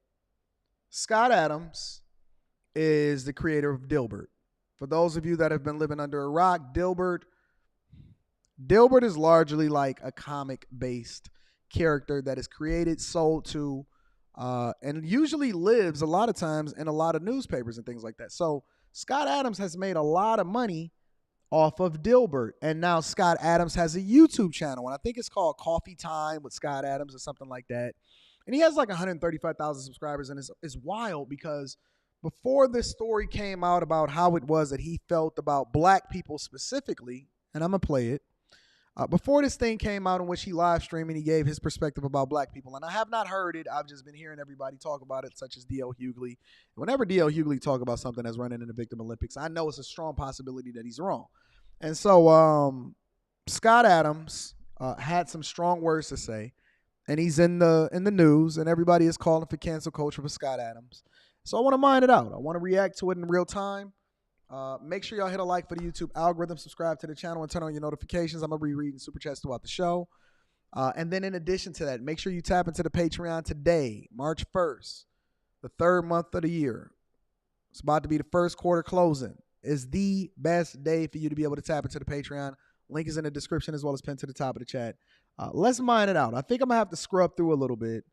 Scott Adams is the creator of Dilbert. For those of you that have been living under a rock, Dilbert is largely like a comic-based character that is created, sold to, and usually lives a lot of times in a lot of newspapers and things like that. So Scott Adams has made a lot of money off of Dilbert. And now Scott Adams has a YouTube channel, and I think it's called Coffee Time with Scott Adams or something like that. And he has like 135,000 subscribers, and it's wild because before this story came out about how it was that he felt about black people specifically, and I'm going to play it, before this thing came out in which he live streamed and he gave his perspective about black people, and I have not heard it. I've just been hearing everybody talk about it, such as D.L. Hughley. Whenever D.L. Hughley talk about something that's running in the Victim Olympics, I know it's a strong possibility that he's wrong. And so Scott Adams had some strong words to say, and he's in the news, and everybody is calling for cancel culture for Scott Adams. So I want to mine it out. I want to react to it in real time. Make sure y'all hit a like for the YouTube algorithm, subscribe to the channel, and turn on your notifications. I'm going to be reading Super Chats throughout the show. And then in addition to that, make sure you tap into the Patreon today, March 1st, the third month of the year. It's about to be the first quarter closing. It's the best day for you to be able to tap into the Patreon. Link is in the description as well as pinned to the top of the chat. Let's mine it out. I think I'm going to have to scrub through a little bit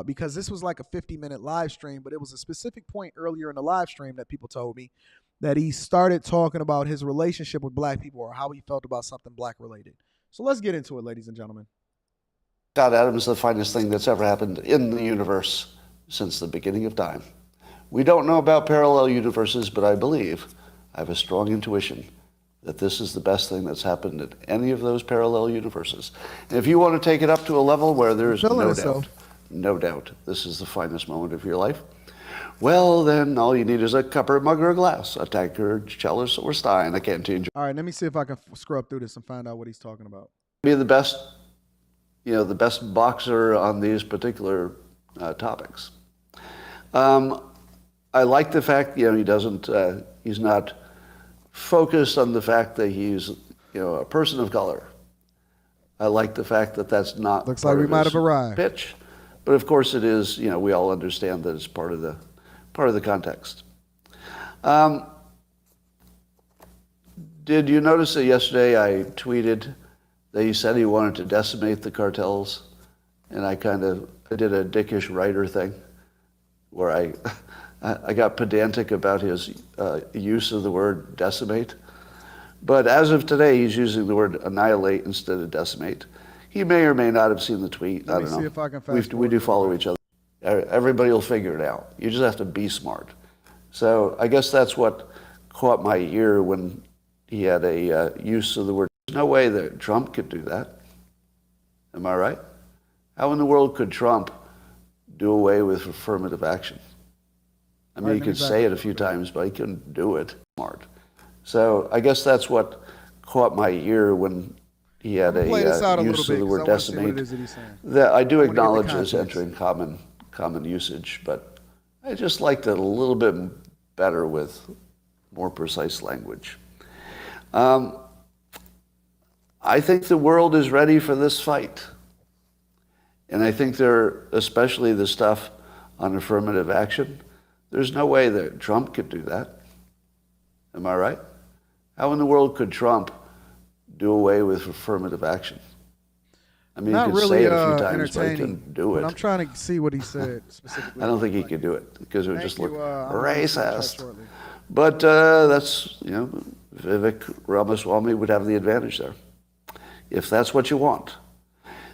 because this was like a 50-minute live stream, but it was a specific point earlier in the live stream that people told me that he started talking about his relationship with black people or how he felt about something black related. So let's get into it, ladies and gentlemen. Scott Adams is the finest thing that's ever happened in the universe since the beginning of time. We don't know about parallel universes, but I believe, I have a strong intuition that this is the best thing that's happened in any of those parallel universes. And if you want to take it up to a level where there is no doubt, this is the finest moment of your life, well, then all you need is a cup or a mug or a glass, a tankard, chalice, or stein, a canteen. All right, let me see if I can scrub through this and find out what he's talking about. Be the best, the best boxer on these particular topics. I like the fact, he doesn't, he's not focused on the fact that he's, a person of color. I like the fact that that's not looks like we might have arrived. Pitch, but of course it is. We all understand that it's part of the context. Did you notice that yesterday I tweeted that he said he wanted to decimate the cartels, and I did a dickish writer thing, where I got pedantic about his use of the word decimate. But as of today, he's using the word annihilate instead of decimate. He may or may not have seen the tweet. Let me see if I can fast we do follow each other. Everybody will figure it out. You just have to be smart. So I guess that's what caught my ear when he had a use of the word. There's no way that Trump could do that. Am I right? How in the world could Trump do away with affirmative action? I mean, he could say it a few times, but he couldn't do it. Smart. So I guess that's what caught my ear when he had a use of the word decimate. That I do acknowledge as entering common usage, but I just liked it a little bit better with more precise language. I think the world is ready for this fight. And I think especially the stuff on affirmative action, there's no way that Trump could do that. Am I right? How in the world could Trump do away with affirmative action? I mean, Not he could really say it a few times, but he couldn't do it. I'm trying to see what he said specifically. I don't think he could do it because it would just look racist. But that's, Vivek Ramaswamy would have the advantage there, if that's what you want.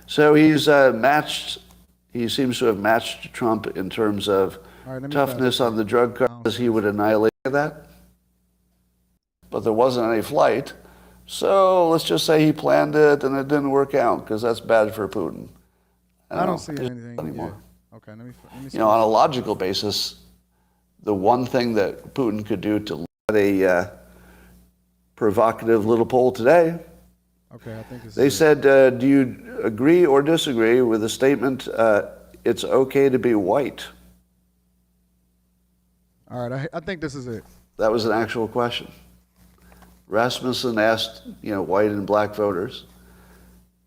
So he's he seems to have matched Trump in terms of toughness on the drug cartels. He would annihilate that. But there wasn't any flight. So let's just say he planned it and it didn't work out because that's bad for Putin. I don't see anything anymore. Yeah. Okay, let me see. On a logical basis, the one thing that Putin could do to let a provocative little poll today, okay, I think they said, do you agree or disagree with the statement, it's okay to be white? All right, I think this is it. That was an actual question. Rasmussen asked, white and black voters,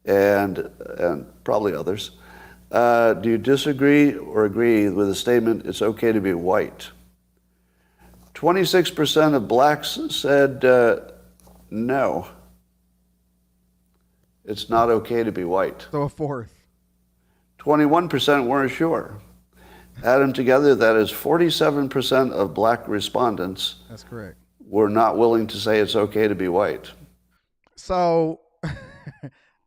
and probably others, do you disagree or agree with the statement, it's okay to be white? 26% of blacks said no. It's not okay to be white. So a fourth. 21% weren't sure. Add them together, that is 47% of black respondents. That's correct. Were not willing to say it's okay to be white. So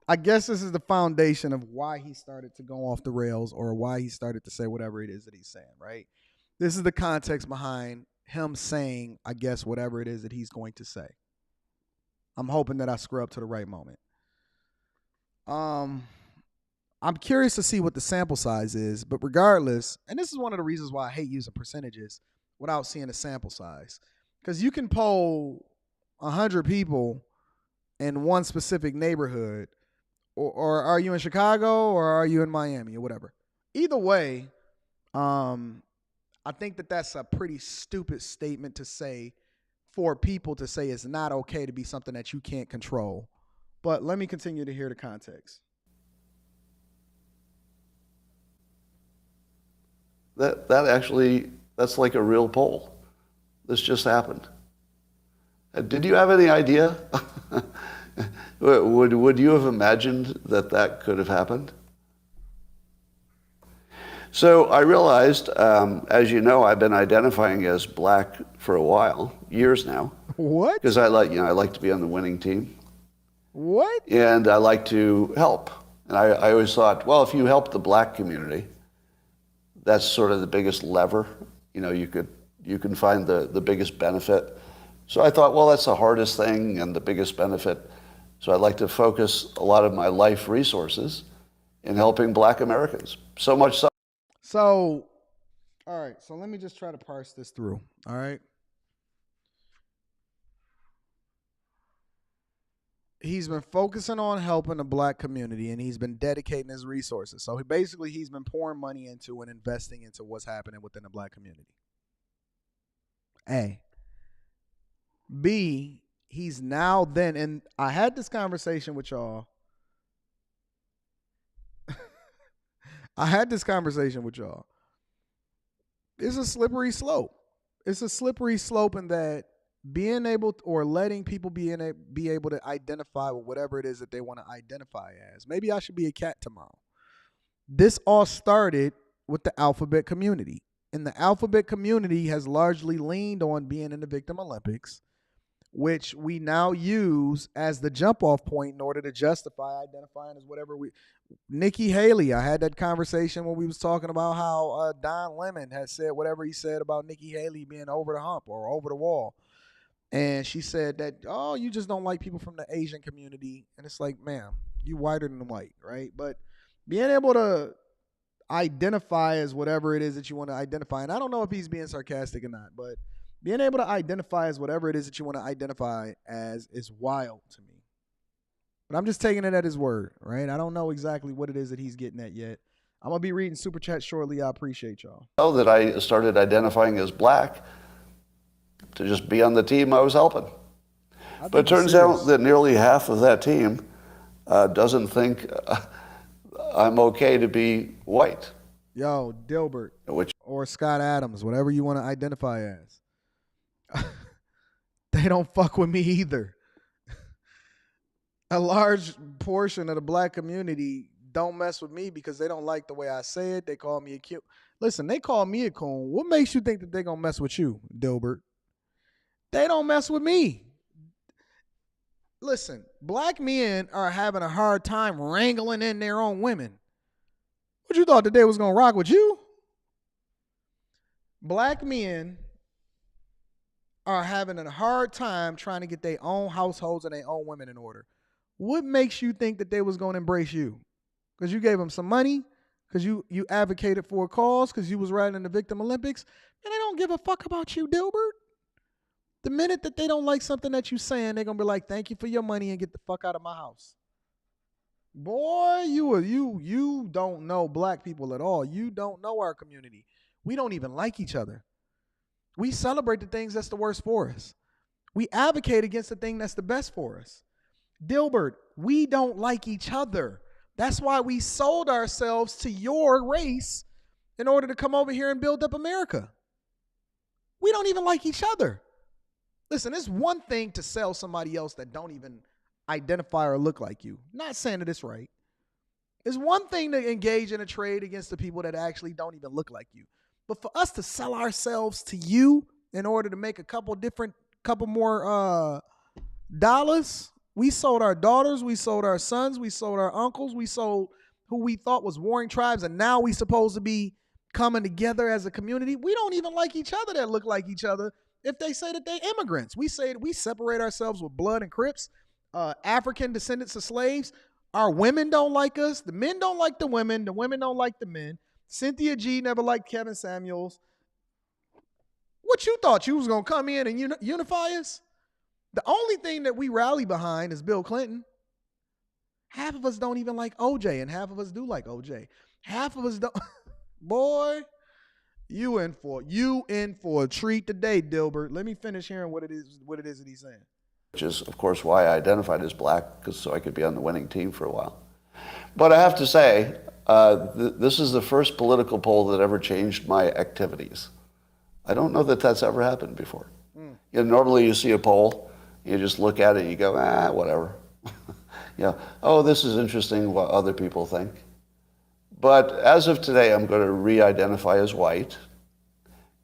I guess this is the foundation of why he started to go off the rails or why he started to say whatever it is that he's saying, right? This is the context behind him saying, I guess, whatever it is that he's going to say. I'm hoping that I screw up to the right moment. I'm curious to see what the sample size is, but regardless, and this is one of the reasons why I hate using percentages without seeing a sample size. Because you can poll 100 people in one specific neighborhood, or are you in Chicago or are you in Miami or whatever. Either way, I think that that's a pretty stupid statement to say for people to say it's not okay to be something that you can't control. But let me continue to hear the context. That's like a real poll. This just happened. Did you have any idea? Would you have imagined that could have happened? So I realized, as you know, I've been identifying as black for a while, years now. What? Because I like to be on the winning team. What? And I like to help. And I always thought, well, if you help the black community, that's sort of the biggest lever. You can find the biggest benefit. So I thought, well, that's the hardest thing and the biggest benefit. So I'd like to focus a lot of my life resources in helping black Americans. So much so. So, all right. So let me just try to parse this through. All right. He's been focusing on helping the black community and he's been dedicating his resources. So he's been pouring money into and investing into what's happening within the black community. A. B, he's now then, and I had this conversation with y'all. It's a slippery slope. It's a slippery slope in that being able to, or letting people be able to identify with whatever it is that they want to identify as. Maybe I should be a cat tomorrow. This all started with the alphabet community. And the alphabet community has largely leaned on being in the Victim Olympics, which we now use as the jump off point in order to justify identifying as whatever we. Nikki Haley, I had that conversation when we was talking about how Don Lemon had said whatever he said about Nikki Haley being over the hump or over the wall. And she said that, oh, you just don't like people from the Asian community. And it's like, ma'am, you whiter than white, right? But being able to identify as whatever it is that you want to identify, and I don't know if he's being sarcastic or not, but being able to identify as whatever it is that you want to identify as is wild to me. But I'm just taking it at his word, right? I don't know exactly what it is that he's getting at yet. I'm going to be reading Super Chat shortly. I appreciate y'all. Know that I started identifying as black to just be on the team I was helping. But it turns out that nearly half of that team doesn't think I'm okay to be white. Yo, Dilbert, or Scott Adams, whatever you want to identify as. They don't fuck with me either. A large portion of the black community don't mess with me because they don't like the way I say it. They call me a cute. Listen, they call me a coon. What makes you think that they're going to mess with you, Dilbert? They don't mess with me. Listen, black men are having a hard time wrangling in their own women. What you thought that they was going to rock with you? Black men are having a hard time trying to get their own households and their own women in order. What makes you think that they was going to embrace you? Because you gave them some money? Because you advocated for a cause? Because you was riding in the Victim Olympics? And they don't give a fuck about you, Dilbert. The minute that they don't like something that you saying, they're going to be like, thank you for your money and get the fuck out of my house. Boy, you don't know black people at all. You don't know our community. We don't even like each other. We celebrate the things that's the worst for us. We advocate against the thing that's the best for us. Dilbert, we don't like each other. That's why we sold ourselves to your race in order to come over here and build up America. We don't even like each other. Listen, it's one thing to sell somebody else that don't even identify or look like you. Not saying that it's right. It's one thing to engage in a trade against the people that actually don't even look like you. But for us to sell ourselves to you in order to make a couple more dollars, we sold our daughters, we sold our sons, we sold our uncles, we sold who we thought was warring tribes, and now we supposed to be coming together as a community. We don't even like each other that look like each other if they say that they immigrants. We say that we separate ourselves with blood and Crips, African descendants of slaves. Our women don't like us. The men don't like the women don't like the men. Cynthia G never liked Kevin Samuels. What you thought? You was going to come in and unify us? The only thing that we rally behind is Bill Clinton. Half of us don't even like OJ, and half of us do like OJ. Half of us don't. Boy, you in for a treat today, Dilbert. Let me finish hearing what it is that he's saying. Which is, of course, why I identified as black, so I could be on the winning team for a while. But I have to say, this is the first political poll that ever changed my activities. I don't know that that's ever happened before. You know, normally you see a poll, you just look at it and you go, whatever. Oh, this is interesting what other people think. But as of today, I'm going to re-identify as white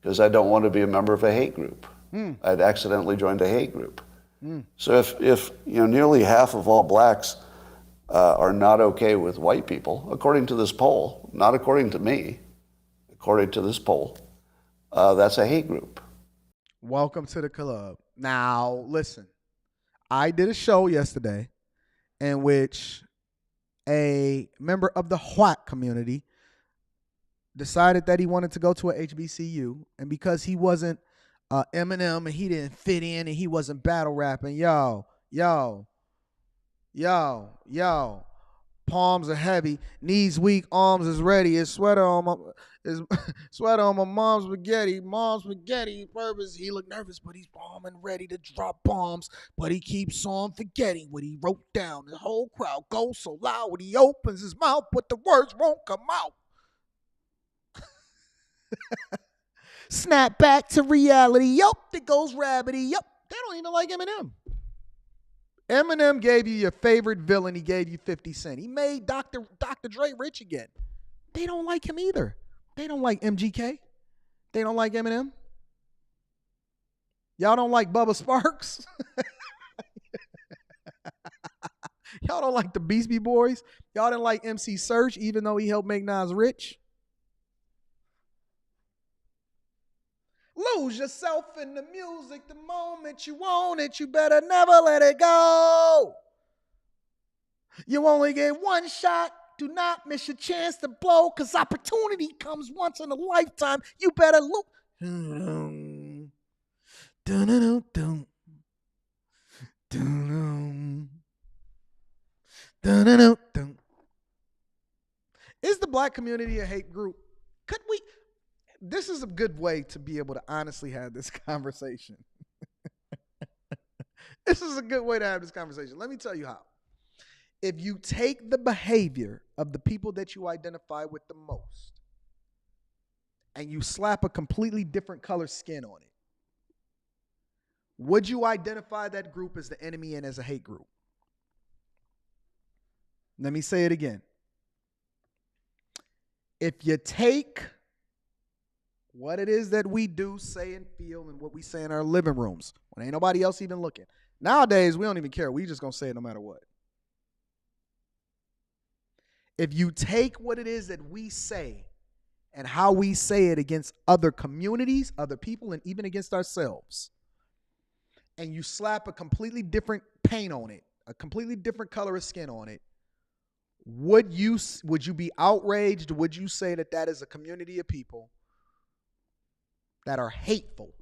because I don't want to be a member of a hate group. I'd accidentally joined a hate group. So if nearly half of all blacks are not okay with white people, according to this poll, not according to me, according to this poll, that's a hate group. Welcome to the club. Now, listen, I did a show yesterday in which a member of the white community decided that he wanted to go to a HBCU, and because he wasn't Eminem and he didn't fit in and he wasn't battle rapping, yo, palms are heavy, knees weak, arms is ready. His sweater on my mom's spaghetti purpose. He looked nervous, but he's calm and ready to drop bombs. But he keeps on forgetting what he wrote down. The whole crowd goes so loud when he opens his mouth, but the words won't come out. Snap back to reality. Yup, there goes Rabbity. Yup, they don't even like Eminem. Eminem gave you your favorite villain. He gave you 50 Cent. He made Dr. Dre rich again. They don't like him either. They don't like MGK. They don't like Eminem. Y'all don't like Bubba Sparks? Y'all don't like the Beastie Boys? Y'all didn't like MC Serch even though he helped make Nas rich? Lose yourself in the music the moment you want it. You better never let it go. You only get one shot. Do not miss your chance to blow, because opportunity comes once in a lifetime. You better look. Is the black community a hate group? Could we? This is a good way to be able to honestly have this conversation. This is a good way to have this conversation. Let me tell you how. If you take the behavior of the people that you identify with the most and you slap a completely different color skin on it, would you identify that group as the enemy and as a hate group? Let me say it again. If you take what it is that we do, say, and feel, and what we say in our living rooms, when ain't nobody else even looking. Nowadays, we don't even care. We just going to say it no matter what. If you take what it is that we say and how we say it against other communities, other people, and even against ourselves, and you slap a completely different paint on it, a completely different color of skin on it, would you be outraged? Would you say that that is a community of people that are hateful?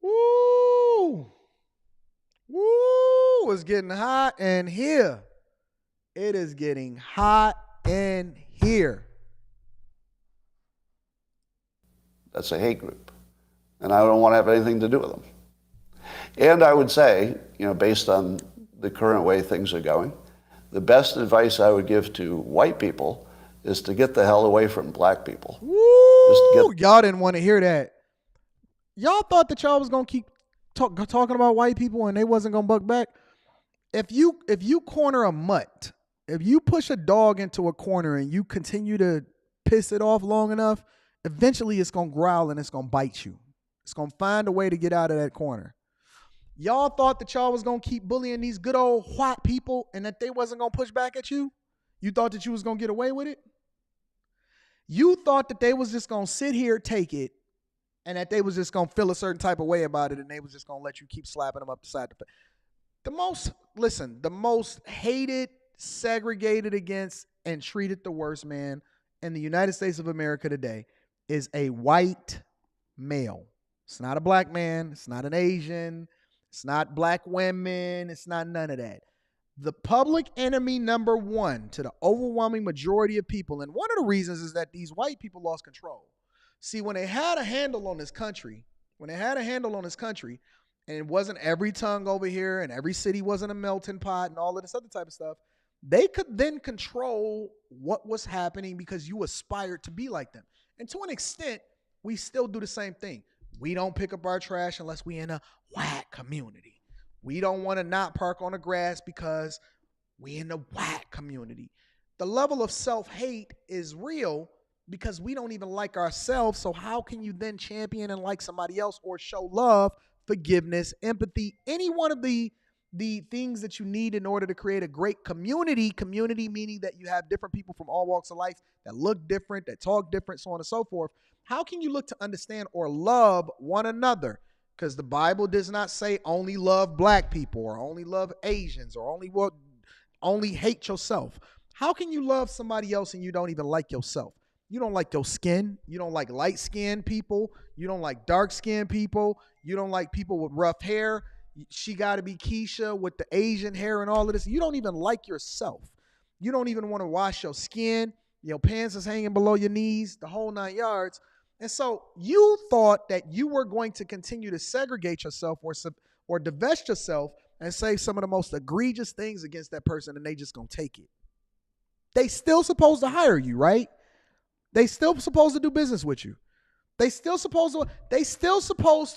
Woo! Woo! It's getting hot in here. It is getting hot in here. That's a hate group. And I don't want to have anything to do with them. And I would say, based on the current way things are going, the best advice I would give to white people is to get the hell away from black people. Woo! Y'all didn't want to hear that. Y'all thought that y'all was going to keep talking about white people and they wasn't going to buck back. If you corner a mutt, if you push a dog into a corner and you continue to piss it off long enough, eventually it's going to growl and it's going to bite you. It's going to find a way to get out of that corner. Y'all thought that y'all was going to keep bullying these good old white people and that they wasn't going to push back at you? You thought that you was going to get away with it? You thought that they was just going to sit here, take it, and that they was just going to feel a certain type of way about it and they was just going to let you keep slapping them up the side of the face. The most hated, segregated against, and treated the worst man in the United States of America today is a white male. It's not a black man. It's not an Asian. It's not black women. It's not none of that. The public enemy number one to the overwhelming majority of people, and one of the reasons is that these white people lost control. See, when they had a handle on this country, and it wasn't every tongue over here and every city wasn't a melting pot and all of this other type of stuff, they could then control what was happening because you aspired to be like them. And to an extent, we still do the same thing. We don't pick up our trash unless we in a white community. We don't want to not park on the grass because we in the white community. The level of self-hate is real because we don't even like ourselves. So how can you then champion and like somebody else or show love, forgiveness, empathy, any one of the things that you need in order to create a great community meaning that you have different people from all walks of life that look different, that talk different, so on and so forth. How can you look to understand or love one another? Because the Bible does not say only love black people or only love Asians or only hate yourself. How can you love somebody else and you don't even like yourself? You don't like your skin. You don't like light-skinned people. You don't like dark-skinned people. You don't like people with rough hair. She got to be Keisha with the Asian hair and all of this. You don't even like yourself. You don't even want to wash your skin. Your pants is hanging below your knees, the whole 9 yards. And so you thought that you were going to continue to segregate yourself or divest yourself and say some of the most egregious things against that person, and they just going to take it. They still supposed to hire you, right? They still supposed to do business with you. They still supposed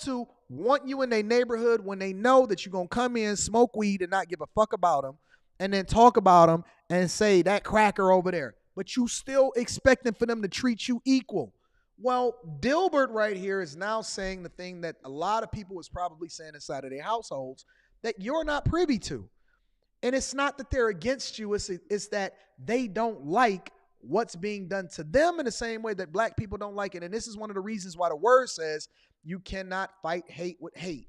to want you in their neighborhood when they know that you're going to come in, smoke weed, and not give a fuck about them, and then talk about them and say that cracker over there. But you still expecting for them to treat you equal. Well, Dilbert right here is now saying the thing that a lot of people was probably saying inside of their households that you're not privy to. And it's not that they're against you, it's that they don't like what's being done to them in the same way that black people don't like it. And this is one of the reasons why the word says you cannot fight hate with hate.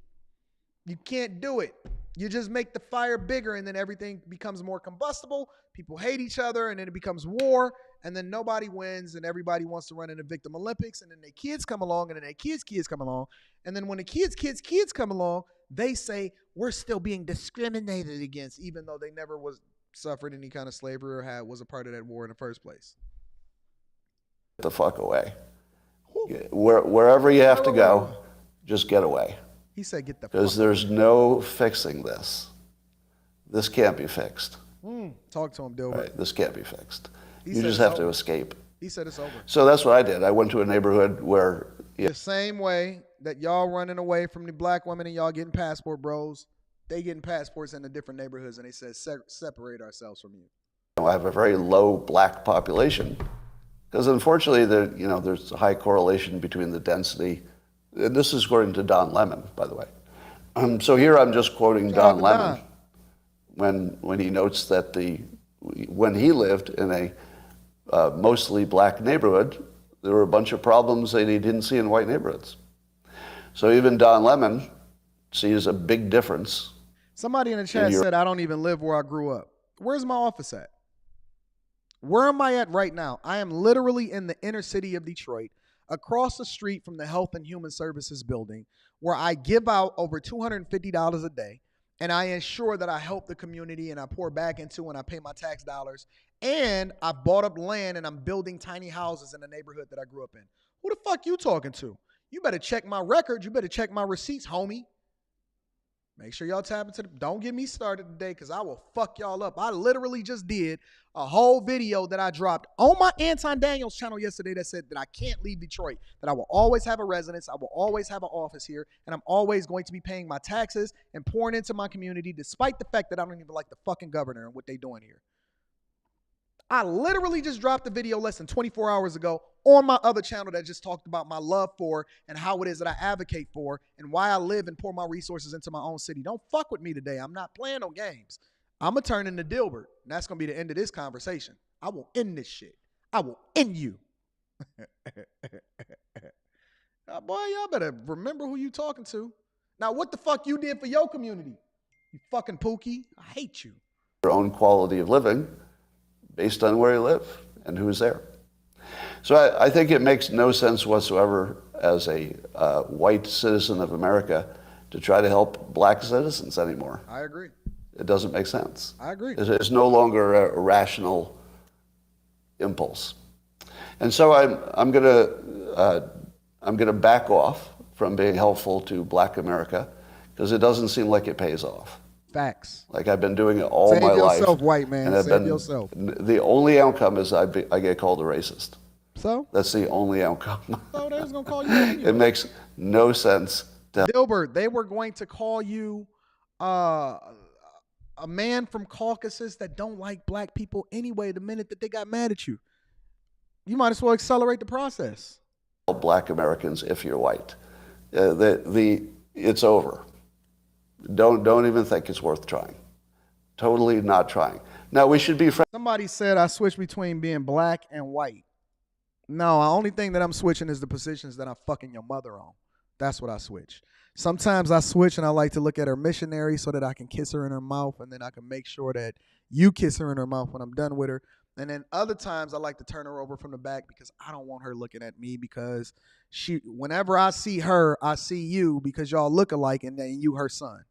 You can't do it. You just make the fire bigger and then everything becomes more combustible. People hate each other and then it becomes war and then nobody wins and everybody wants to run in the victim Olympics and then their kids come along and then their kids come along. And then when the kids come along, they say we're still being discriminated against even though they never suffered any kind of slavery or was a part of that war in the first place. Get the fuck away. Wherever you have to go, just get away. He said get the fuck away. Because there's no fixing this. This can't be fixed. Talk to him, Dilbert. Right? This can't be fixed. He You said just it's have to over. escape. He said it's over. So that's what I did. I went to a neighborhood where The same way that y'all running away from the black women and y'all getting passport bros, they getting passports in the different neighborhoods and they said separate ourselves from you. I have a very low black population. Because unfortunately, there's a high correlation between the density. And this is according to Don Lemon, by the way. So here I'm just quoting Don Lemon when he notes that when he lived in a mostly black neighborhood, there were a bunch of problems that he didn't see in white neighborhoods. So even Don Lemon sees a big difference. Somebody in the chat said, I don't even live where I grew up. Where's my office at? Where am I at right now? I am literally in the inner city of Detroit, across the street from the Health and Human Services building, where I give out over $250 a day, and I ensure that I help the community and I pour back into and I pay my tax dollars, and I bought up land and I'm building tiny houses in the neighborhood that I grew up in. Who the fuck you talking to? You better check my records. You better check my receipts, homie. Make sure y'all tap into don't get me started today because I will fuck y'all up. I literally just did a whole video that I dropped on my Anton Daniels channel yesterday that said that I can't leave Detroit, that I will always have a residence, I will always have an office here, and I'm always going to be paying my taxes and pouring into my community despite the fact that I don't even like the fucking governor and what they doing here. I literally just dropped the video less than 24 hours ago on my other channel that just talked about my love for and how it is that I advocate for and why I live and pour my resources into my own city. Don't fuck with me today. I'm not playing no games. I'm going to turn into Dilbert, and that's going to be the end of this conversation. I will end this shit. I will end you. Boy, y'all better remember who you talking to. Now, what the fuck you did for your community? You fucking Pookie. I hate you. Your own quality of living based on where you live and who's there. So I think it makes no sense whatsoever as a white citizen of America to try to help black citizens anymore. I agree. It doesn't make sense. I agree. It's no longer a rational impulse. And so I'm gonna back off from being helpful to black America because it doesn't seem like it pays off. Facts. Like I've been doing it all Save my life. Save yourself, white man. And Save yourself. The only outcome is I get called a racist. So? That's the only outcome. So they was going to call you anyway. It makes no sense. Dilbert, they were going to call you a man from Caucasus that don't like black people anyway the minute that they got mad at you. You might as well accelerate the process. Black Americans, if you're white. It's over. Don't even think it's worth trying. Totally not trying. Now, we should be friends. Somebody said I switch between being black and white. No, the only thing that I'm switching is the positions that I'm fucking your mother on. That's what I switch. Sometimes I switch and I like to look at her missionary so that I can kiss her in her mouth and then I can make sure that you kiss her in her mouth when I'm done with her. And then other times I like to turn her over from the back because I don't want her looking at me because whenever I see her, I see you because y'all look alike and then you her son.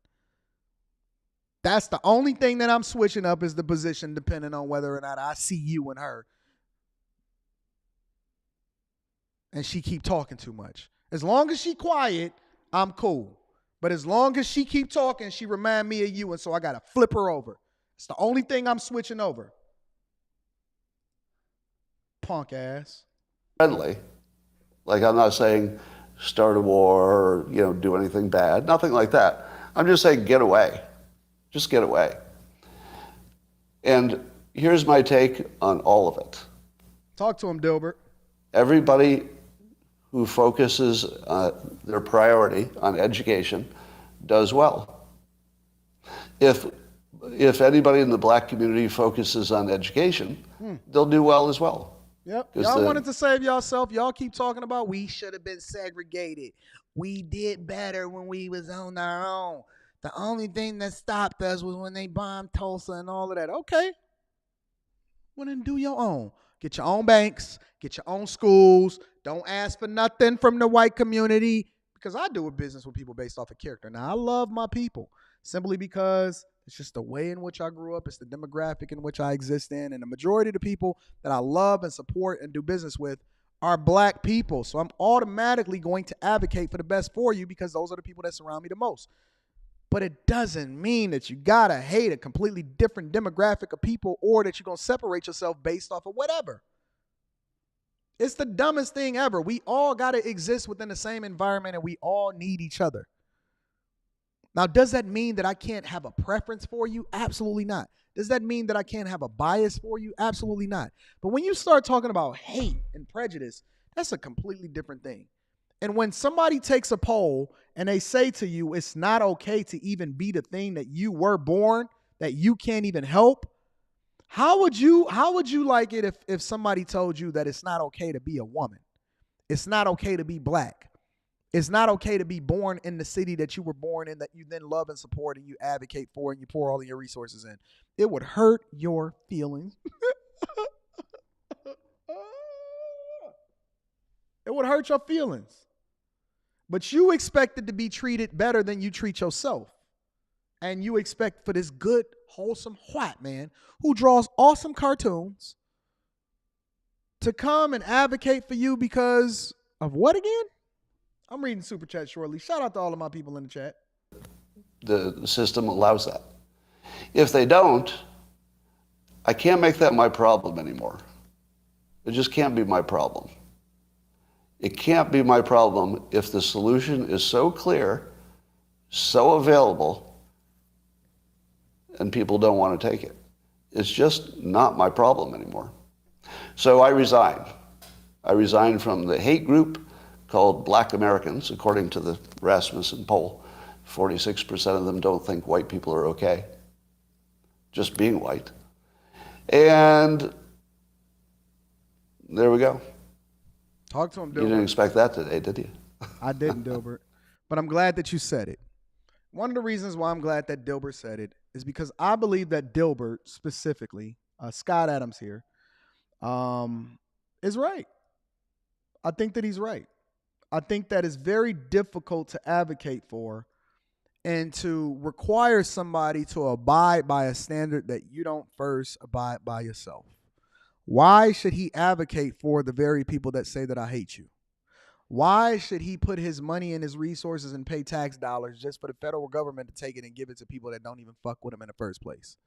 That's the only thing that I'm switching up is the position depending on whether or not I see you and her. And she keep talking too much. As long as she quiet, I'm cool. But as long as she keep talking, she remind me of you, and so I got to flip her over. It's the only thing I'm switching over. Punk ass. Friendly. Like I'm not saying start a war or do anything bad. Nothing like that. I'm just saying get away. Just get away. And here's my take on all of it. Talk to him, Dilbert. Everybody who focuses their priority on education does well. If anybody in the black community focuses on education, they'll do well as well. Yep. Y'all wanted to save yourself. Y'all keep talking about we should have been segregated. We did better when we was on our own. The only thing that stopped us was when they bombed Tulsa and all of that. Okay. Well, then do your own. Get your own banks. Get your own schools. Don't ask for nothing from the white community, because I do a business with people based off of character. Now, I love my people simply because it's just the way in which I grew up. It's the demographic in which I exist in. And the majority of the people that I love and support and do business with are black people. So I'm automatically going to advocate for the best for you because those are the people that surround me the most. But it doesn't mean that you got to hate a completely different demographic of people or that you're going to separate yourself based off of whatever. It's the dumbest thing ever. We all got to exist within the same environment and we all need each other. Now, does that mean that I can't have a preference for you? Absolutely not. Does that mean that I can't have a bias for you? Absolutely not. But when you start talking about hate and prejudice, that's a completely different thing. And when somebody takes a poll and they say to you, it's not okay to even be the thing that you were born, that you can't even help, how would you like it if somebody told you that it's not okay to be a woman? It's not okay to be black. It's not okay to be born in the city that you were born in, that you then love and support and you advocate for and you pour all of your resources in. It would hurt your feelings. It would hurt your feelings. But you expected to be treated better than you treat yourself. And you expect for this good, wholesome white man who draws awesome cartoons to come and advocate for you because of what again? I'm reading Super Chat shortly. Shout out to all of my people in the chat. The system allows that. If they don't, I can't make that my problem anymore. It just can't be my problem. It can't be my problem if the solution is so clear, so available, and people don't want to take it. It's just not my problem anymore. So I resigned. I resigned from the hate group called Black Americans, according to the Rasmussen poll. 46% of them don't think white people are okay, just being white. And there we go. Talk to him, Dilbert. You didn't expect that today, did you? I didn't, Dilbert. But I'm glad that you said it. One of the reasons why I'm glad that Dilbert said it is because I believe that Dilbert, specifically, Scott Adams here, is right. I think that he's right. I think that it's very difficult to advocate for and to require somebody to abide by a standard that you don't first abide by yourself. Why should he advocate for the very people that say that I hate you? Why should he put his money and his resources and pay tax dollars just for the federal government to take it and give it to people that don't even fuck with him in the first place?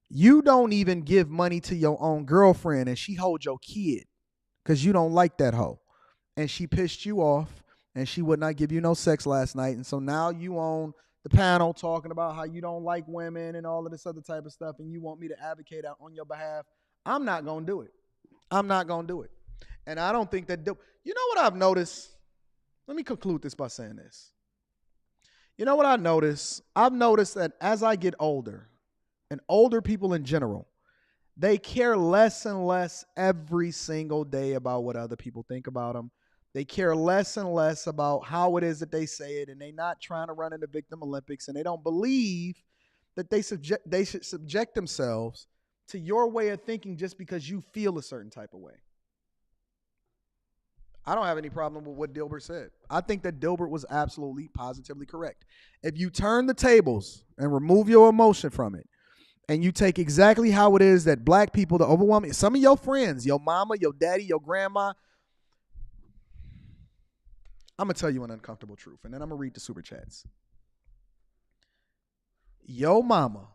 You don't even give money to your own girlfriend and she holds your kid because you don't like that hoe. And she pissed you off and she would not give you no sex last night. And so now you on the panel talking about how you don't like women and all of this other type of stuff and you want me to advocate out on your behalf. I'm not going to do it. I'm not going to do it. And I don't think that, you know what I've noticed? Let me conclude this by saying this. You know what I noticed? I've noticed that as I get older, and older people in general, they care less and less every single day about what other people think about them. They care less and less about how it is that they say it, and they're not trying to run in the Victim Olympics, and they don't believe that they should subject themselves to your way of thinking just because you feel a certain type of way. I don't have any problem with what Dilbert said. I think that Dilbert was absolutely, positively correct. If you turn the tables and remove your emotion from it, and you take exactly how it is that black people, the overwhelming, some of your friends, your mama, your daddy, your grandma, I'm going to tell you an uncomfortable truth, and then I'm going to read the super chats. Your mama,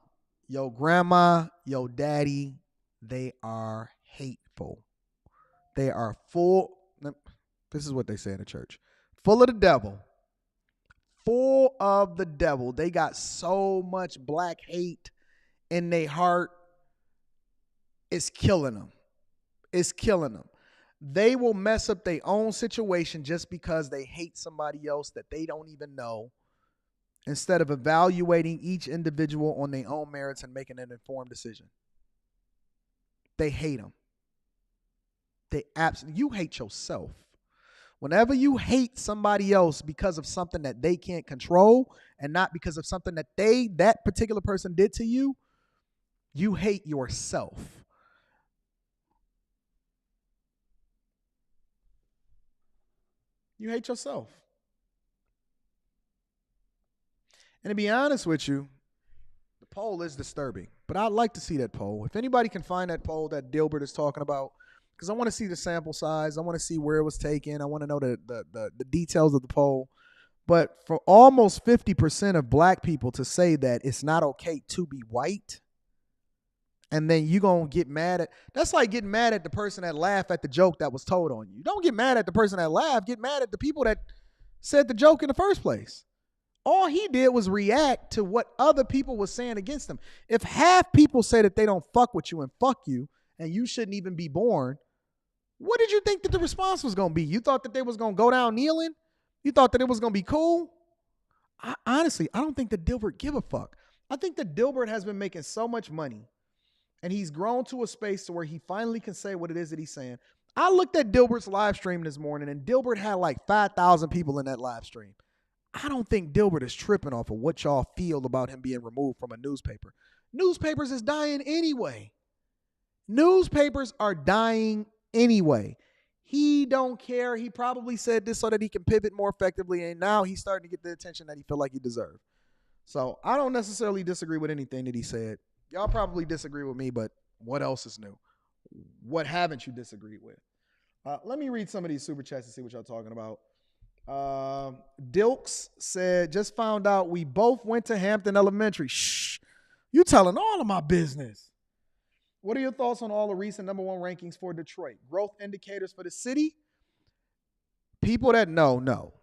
your grandma, your daddy, they are hateful. They are full, this is what they say in the church, full of the devil. Full of the devil. They got so much black hate in their heart. It's killing them. It's killing them. They will mess up their own situation just because they hate somebody else that they don't even know, instead of evaluating each individual on their own merits and making an informed decision. They hate them. You hate yourself. Whenever you hate somebody else because of something that they can't control and not because of something that that particular person did to you, you hate yourself. You hate yourself. And to be honest with you, the poll is disturbing, but I'd like to see that poll. If anybody can find that poll that Dilbert is talking about, because I want to see the sample size. I want to see where it was taken. I want to know the details of the poll. But for almost 50% of black people to say that it's not okay to be white, and then you going to get mad at, that's like getting mad at the person that laughed at the joke that was told on you. Don't get mad at the person that laughed. Get mad at the people that said the joke in the first place. All he did was react to what other people were saying against him. If half people say that they don't fuck with you and fuck you, and you shouldn't even be born, what did you think that the response was going to be? You thought that they was going to go down kneeling? You thought that it was going to be cool? Honestly, I don't think that Dilbert give a fuck. I think that Dilbert has been making so much money, and he's grown to a space to where he finally can say what it is that he's saying. I looked at Dilbert's live stream this morning, and Dilbert had like 5,000 people in that live stream. I don't think Dilbert is tripping off of what y'all feel about him being removed from a newspaper. Newspapers is dying anyway. Newspapers are dying anyway. He don't care. He probably said this so that he can pivot more effectively, and now he's starting to get the attention that he feel like he deserved. So I don't necessarily disagree with anything that he said. Y'all probably disagree with me, but what else is new? What haven't you disagreed with? Let me read some of these super chats and see what y'all talking about. Dilks said, just found out we both went to Hampton Elementary. Shh, you telling all of my business. What are your thoughts on all the recent number one rankings for Detroit? Growth indicators for the city? People that know.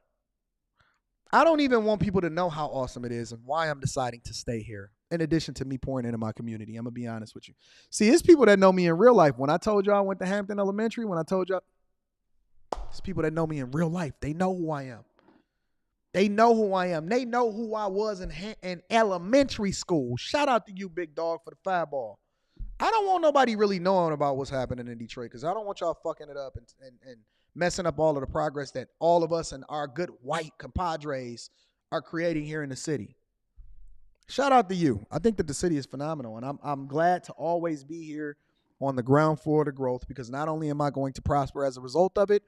I don't even want people to know how awesome it is and why I'm deciding to stay here, in addition to me pouring into my community. I'm going to be honest with you. See, it's people that know me in real life. When I told y'all I went to Hampton Elementary, it's people that know me in real life. They know who I am. They know who I am. They know who I was in elementary school. Shout out to you, big dog, for the fireball. I don't want nobody really knowing about what's happening in Detroit, because I don't want y'all fucking it up and messing up all of the progress that all of us and our good white compadres are creating here in the city. Shout out to you. I think that the city is phenomenal, and I'm glad to always be here on the ground floor of the growth, because not only am I going to prosper as a result of it,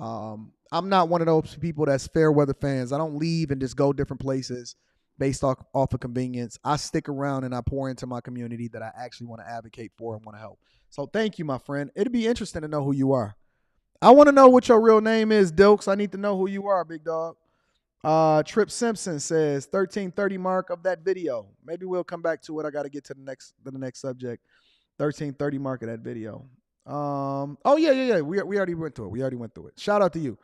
I'm not one of those people that's fair weather fans. I don't leave and just go different places based off of convenience. I stick around and I pour into my community that I actually want to advocate for and want to help. So thank you, my friend. It'd be interesting to know who you are. I want to know what your real name is, Dilks. I need to know who you are, big dog. Trip Simpson says 1330 mark of that video. Maybe we'll come back to it. I got to get to the next subject. 1330 mark of that video. Yeah. We already went through it. Shout out to you.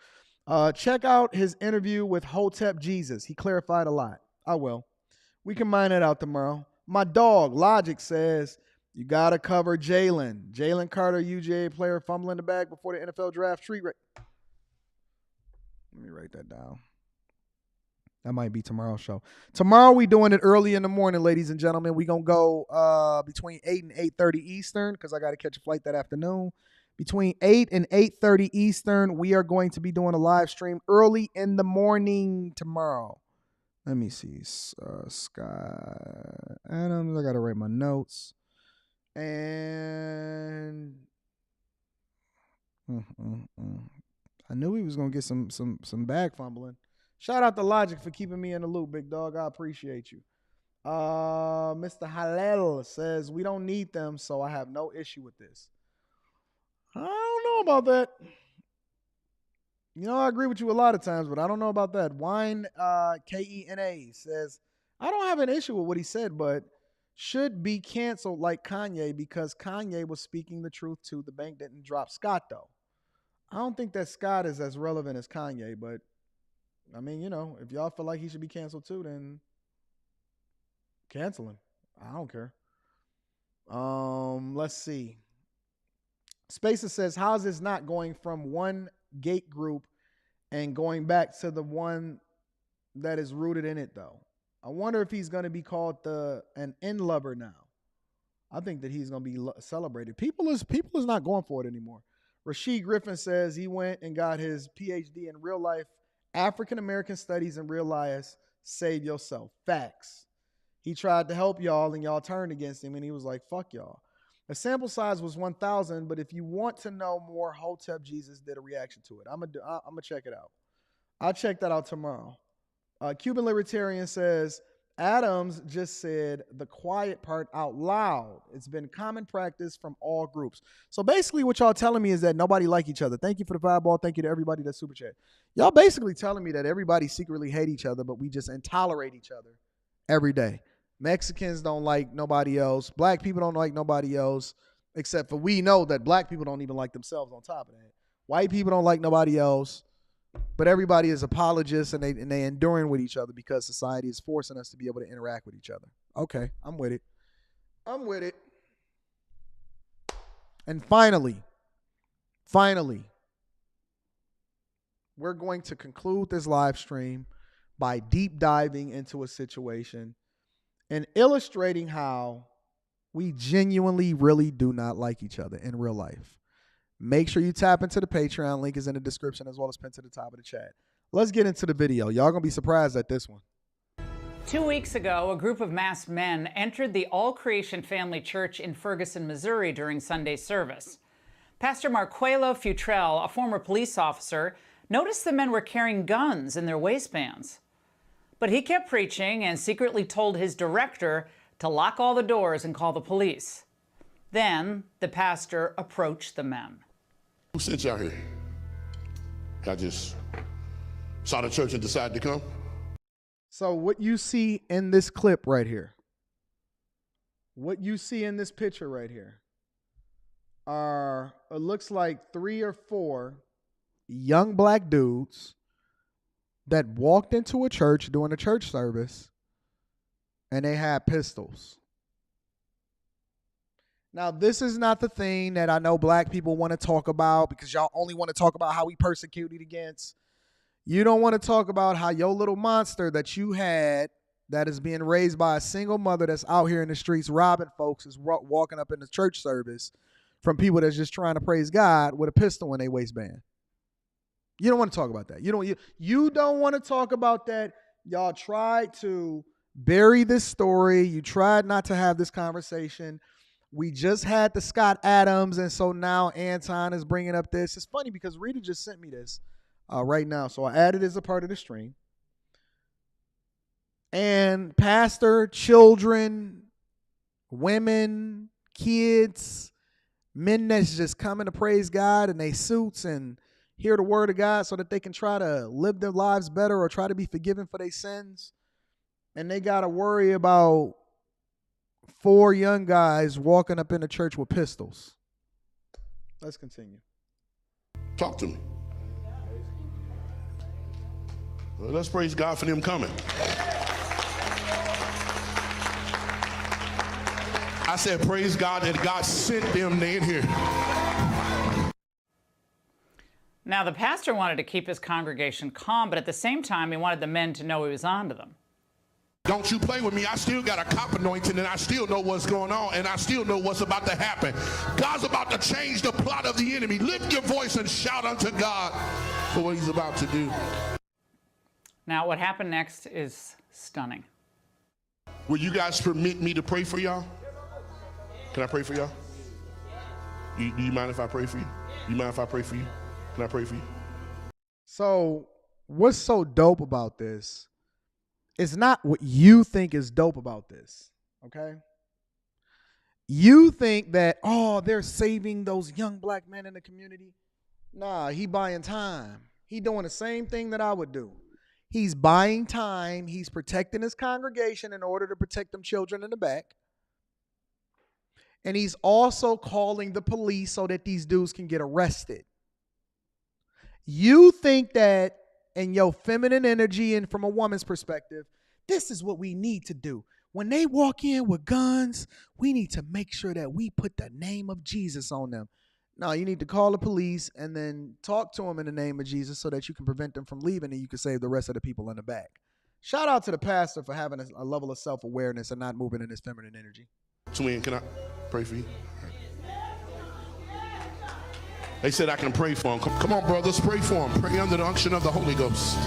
Check out his interview with Hotep Jesus. He clarified a lot. I will. We can mine it out tomorrow. My dog, Logic, says, you got to cover Jalen. Jalen Carter, UGA player, fumbling the bag before the NFL draft. Let me write that down. That might be tomorrow's show. Tomorrow we doing it early in the morning, ladies and gentlemen. We going to go between 8 and 8:30 Eastern, because I got to catch a flight that afternoon. Between 8 and 8:30 Eastern, we are going to be doing a live stream early in the morning tomorrow. Let me see. Scott Adams. I got to write my notes. And I knew he was going to get some bag fumbling. Shout out to Logic for keeping me in the loop, big dog. I appreciate you. Mr. Hallel says, we don't need them, so I have no issue with this. I don't know about that. You know, I agree with you a lot of times, but I don't know about that. Wine Kena says, I don't have an issue with what he said, but should be canceled like Kanye, because Kanye was speaking the truth too. The bank didn't drop Scott, though. I don't think that Scott is as relevant as Kanye, but I mean, you know, if y'all feel like he should be canceled too, then cancel him. I don't care. Let's see. Spacer says, how's this not going from one gate group and going back to the one that is rooted in it, though? I wonder if he's going to be called an end lover now. I think that he's going to be celebrated. People is not going for it anymore. Rasheed Griffin says he went and got his PhD in real life African American studies and realized save yourself. Facts. He tried to help y'all and y'all turned against him and he was like, fuck y'all. The sample size was 1,000, but if you want to know more, Hotep Jesus did a reaction to it. I'm gonna check it out. I'll check that out tomorrow. Cuban Libertarian says, Adams just said the quiet part out loud. It's been common practice from all groups. So basically what y'all telling me is that nobody like each other. Thank you for the fireball. Thank you to everybody that super chat. Y'all basically telling me that everybody secretly hate each other, but we just intolerate each other every day. Mexicans don't like nobody else. Black people don't like nobody else, except for we know that black people don't even like themselves on top of that. White people don't like nobody else. But everybody is apologists and they enduring with each other because society is forcing us to be able to interact with each other. Okay, I'm with it. I'm with it. And finally, we're going to conclude this live stream by deep diving into a situation and illustrating how we genuinely really do not like each other in real life. Make sure you tap into the Patreon. Link is in the description as well as pinned to the top of the chat. Let's get into the video. Y'all gonna be surprised at this one. 2 weeks ago, a group of masked men entered the All Creation Family Church in Ferguson, Missouri during Sunday service. Pastor Marquelo Futrell, a former police officer, noticed the men were carrying guns in their waistbands. But he kept preaching and secretly told his director to lock all the doors and call the police. Then the pastor approached the men. Who sent y'all here? I just saw the church and decided to come. So what you see in this clip right here, what you see in this picture right here are, it looks like 3 or 4 young black dudes that walked into a church during a church service and they had pistols. Now, this is not the thing that I know black people want to talk about because y'all only want to talk about how we persecuted against. You don't want to talk about how your little monster that you had that is being raised by a single mother that's out here in the streets robbing folks is walking up in the church service from people that's just trying to praise God with a pistol in their waistband. You don't want to talk about that. You don't want to talk about that. Y'all tried to bury this story. You tried not to have this conversation. We just had the Scott Adams, and so now Anton is bringing up this. It's funny because Rita just sent me this right now, so I added it as a part of the stream. And pastor, children, women, kids, men that's just coming to praise God in their suits and hear the word of God so that they can try to live their lives better or try to be forgiven for their sins. And they got to worry about 4 young guys walking up in the church with pistols. Let's continue. Talk to me. Well, let's praise God for them coming. I said praise God that God sent them in here. Now, the pastor wanted to keep his congregation calm, but at the same time, he wanted the men to know he was on to them. Don't you play with me. I still got a cop anointing, and I still know what's going on, and I still know what's about to happen. God's about to change the plot of the enemy. Lift your voice and shout unto God for what he's about to do. Now, what happened next is stunning. Will you guys permit me to pray for y'all? Can I pray for y'all? Do you mind if I pray for you? You mind if I pray for you? Can I pray for you? So what's so dope about this? It's not what you think is dope about this, okay? You think that, oh, they're saving those young black men in the community. Nah, he buying time. He doing the same thing that I would do. He's buying time. He's protecting his congregation in order to protect them children in the back. And he's also calling the police so that these dudes can get arrested. You think that in your feminine energy and from a woman's perspective, this is what we need to do. When they walk in with guns, we need to make sure that we put the name of Jesus on them. No, you need to call the police and then talk to them in the name of Jesus so that you can prevent them from leaving and you can save the rest of the people in the back. Shout out to the pastor for having a level of self-awareness and not moving in his feminine energy. Twin, can I pray for you? They said I can pray for him. Come on, brothers, pray for him. Pray under the unction of the Holy Ghost.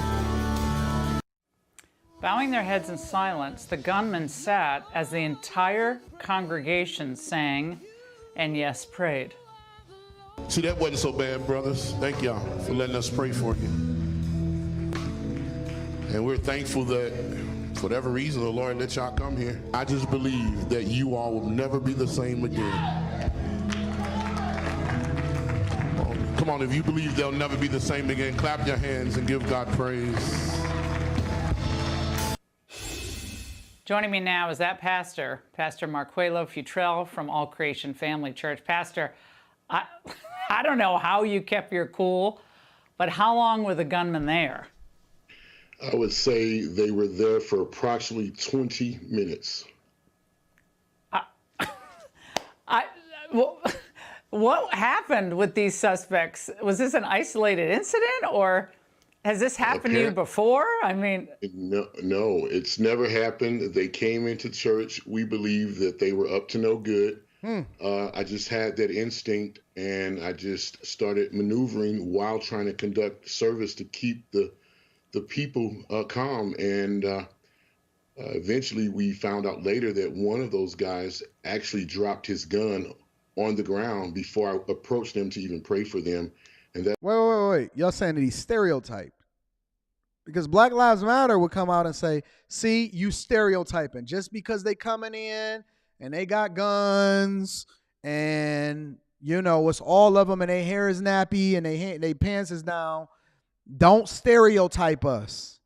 Bowing their heads in silence, the gunmen sat as the entire congregation sang and, yes, prayed. See, that wasn't so bad, brothers. Thank y'all for letting us pray for you. And we're thankful that for whatever reason the Lord let y'all come here. I just believe that you all will never be the same again. Come on, if you believe they'll never be the same again, clap your hands and give God praise. Joining me now is that pastor, Pastor Marquelo Futrell from All Creation Family Church. Pastor, I don't know how you kept your cool, but how long were the gunmen there? I would say they were there for approximately 20 minutes. What happened with these suspects? Was this an isolated incident, or has this happened to you before? I mean, no, it's never happened. They came into church. We believe that they were up to no good. I just had that instinct, and I just started maneuvering while trying to conduct service to keep the people calm. And eventually we found out later that one of those guys actually dropped his gun on the ground before I approached them to even pray for them. And that Wait. Y'all saying that he's stereotyped? Because Black Lives Matter would come out and say, see, you stereotyping. Just because they coming in and they got guns and, you know, it's all of them and their hair is nappy and they pants is down. Don't stereotype us.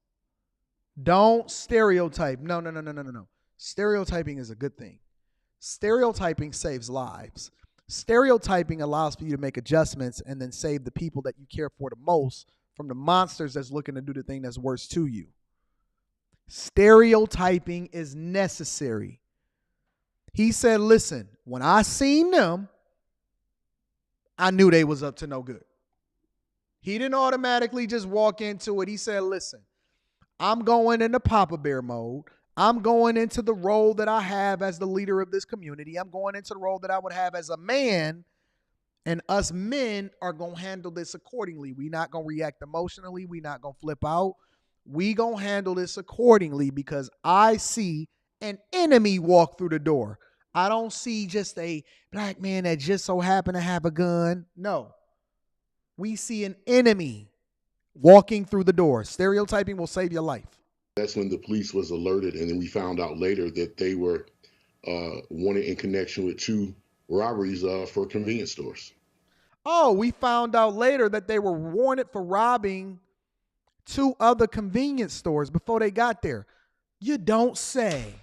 Don't stereotype. No. Stereotyping is a good thing. Stereotyping saves lives. Stereotyping allows for you to make adjustments and then save the people that you care for the most from the monsters that's looking to do the thing that's worse to you. Stereotyping is necessary. He said, listen, when I seen them, I knew they was up to no good. He didn't automatically just walk into it. He said, listen, I'm going into Papa Bear mode. I'm going into the role that I have as the leader of this community. I'm going into the role that I would have as a man. And us men are going to handle this accordingly. We're not going to react emotionally. We're not going to flip out. We going to handle this accordingly because I see an enemy walk through the door. I don't see just a black man that just so happened to have a gun. No. We see an enemy walking through the door. Stereotyping will save your life. That's when the police was alerted, and then we found out later that they were wanted in connection with 2 robberies for convenience stores. Oh, we found out later that they were wanted for robbing 2 other convenience stores before they got there. You don't say.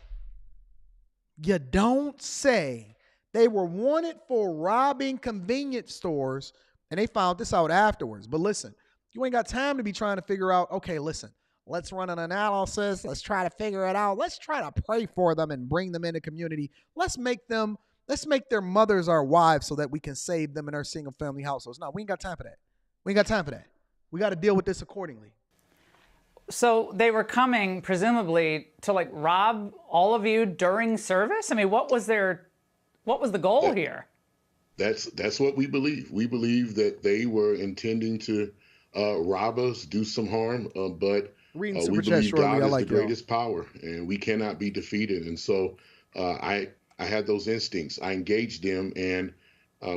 You don't say. They were wanted for robbing convenience stores, and they found this out afterwards. But listen, you ain't got time to be trying to figure out, okay, listen, let's run an analysis. Let's try to figure it out. Let's try to pray for them and bring them into community. Let's make their mothers our wives so that we can save them in our single family households. No, we ain't got time for that. We got to deal with this accordingly. So they were coming presumably to like rob all of you during service? I mean, what was the goal here? That's what we believe. We believe that they were intending to rob us, do some harm, but we believe God is the greatest power, and we cannot be defeated. And so I had those instincts. I engaged them, and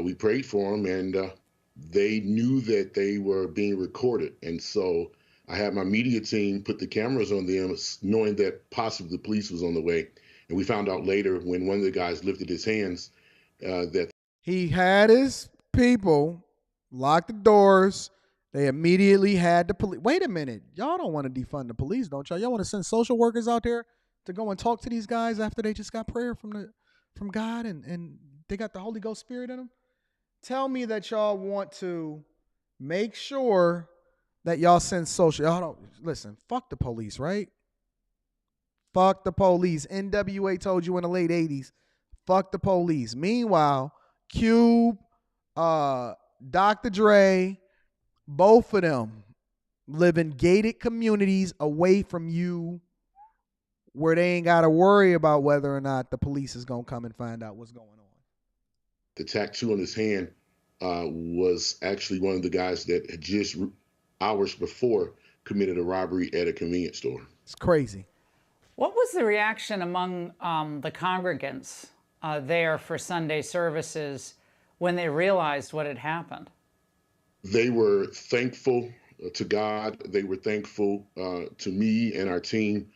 we prayed for them, and they knew that they were being recorded. And so I had my media team put the cameras on them, knowing that possibly the police was on the way. And we found out later when one of the guys lifted his hands that he had his people lock the doors. They immediately had the police. Wait a minute. Y'all don't want to defund the police, don't y'all? Y'all want to send social workers out there to go and talk to these guys after they just got prayer from God and they got the Holy Ghost Spirit in them? Tell me that y'all want to make sure that y'all send social. Y'all don't listen. Fuck the police, right? Fuck the police. NWA told you in the late 80s. Fuck the police. Meanwhile, Cube, Dr. Dre, both of them live in gated communities away from you where they ain't got to worry about whether or not the police is going to come and find out what's going on. The tattoo on his hand was actually one of the guys that had just hours before committed a robbery at a convenience store. It's crazy. What was the reaction among the congregants there for Sunday services when they realized what had happened? They were thankful to God. They were thankful to me and our team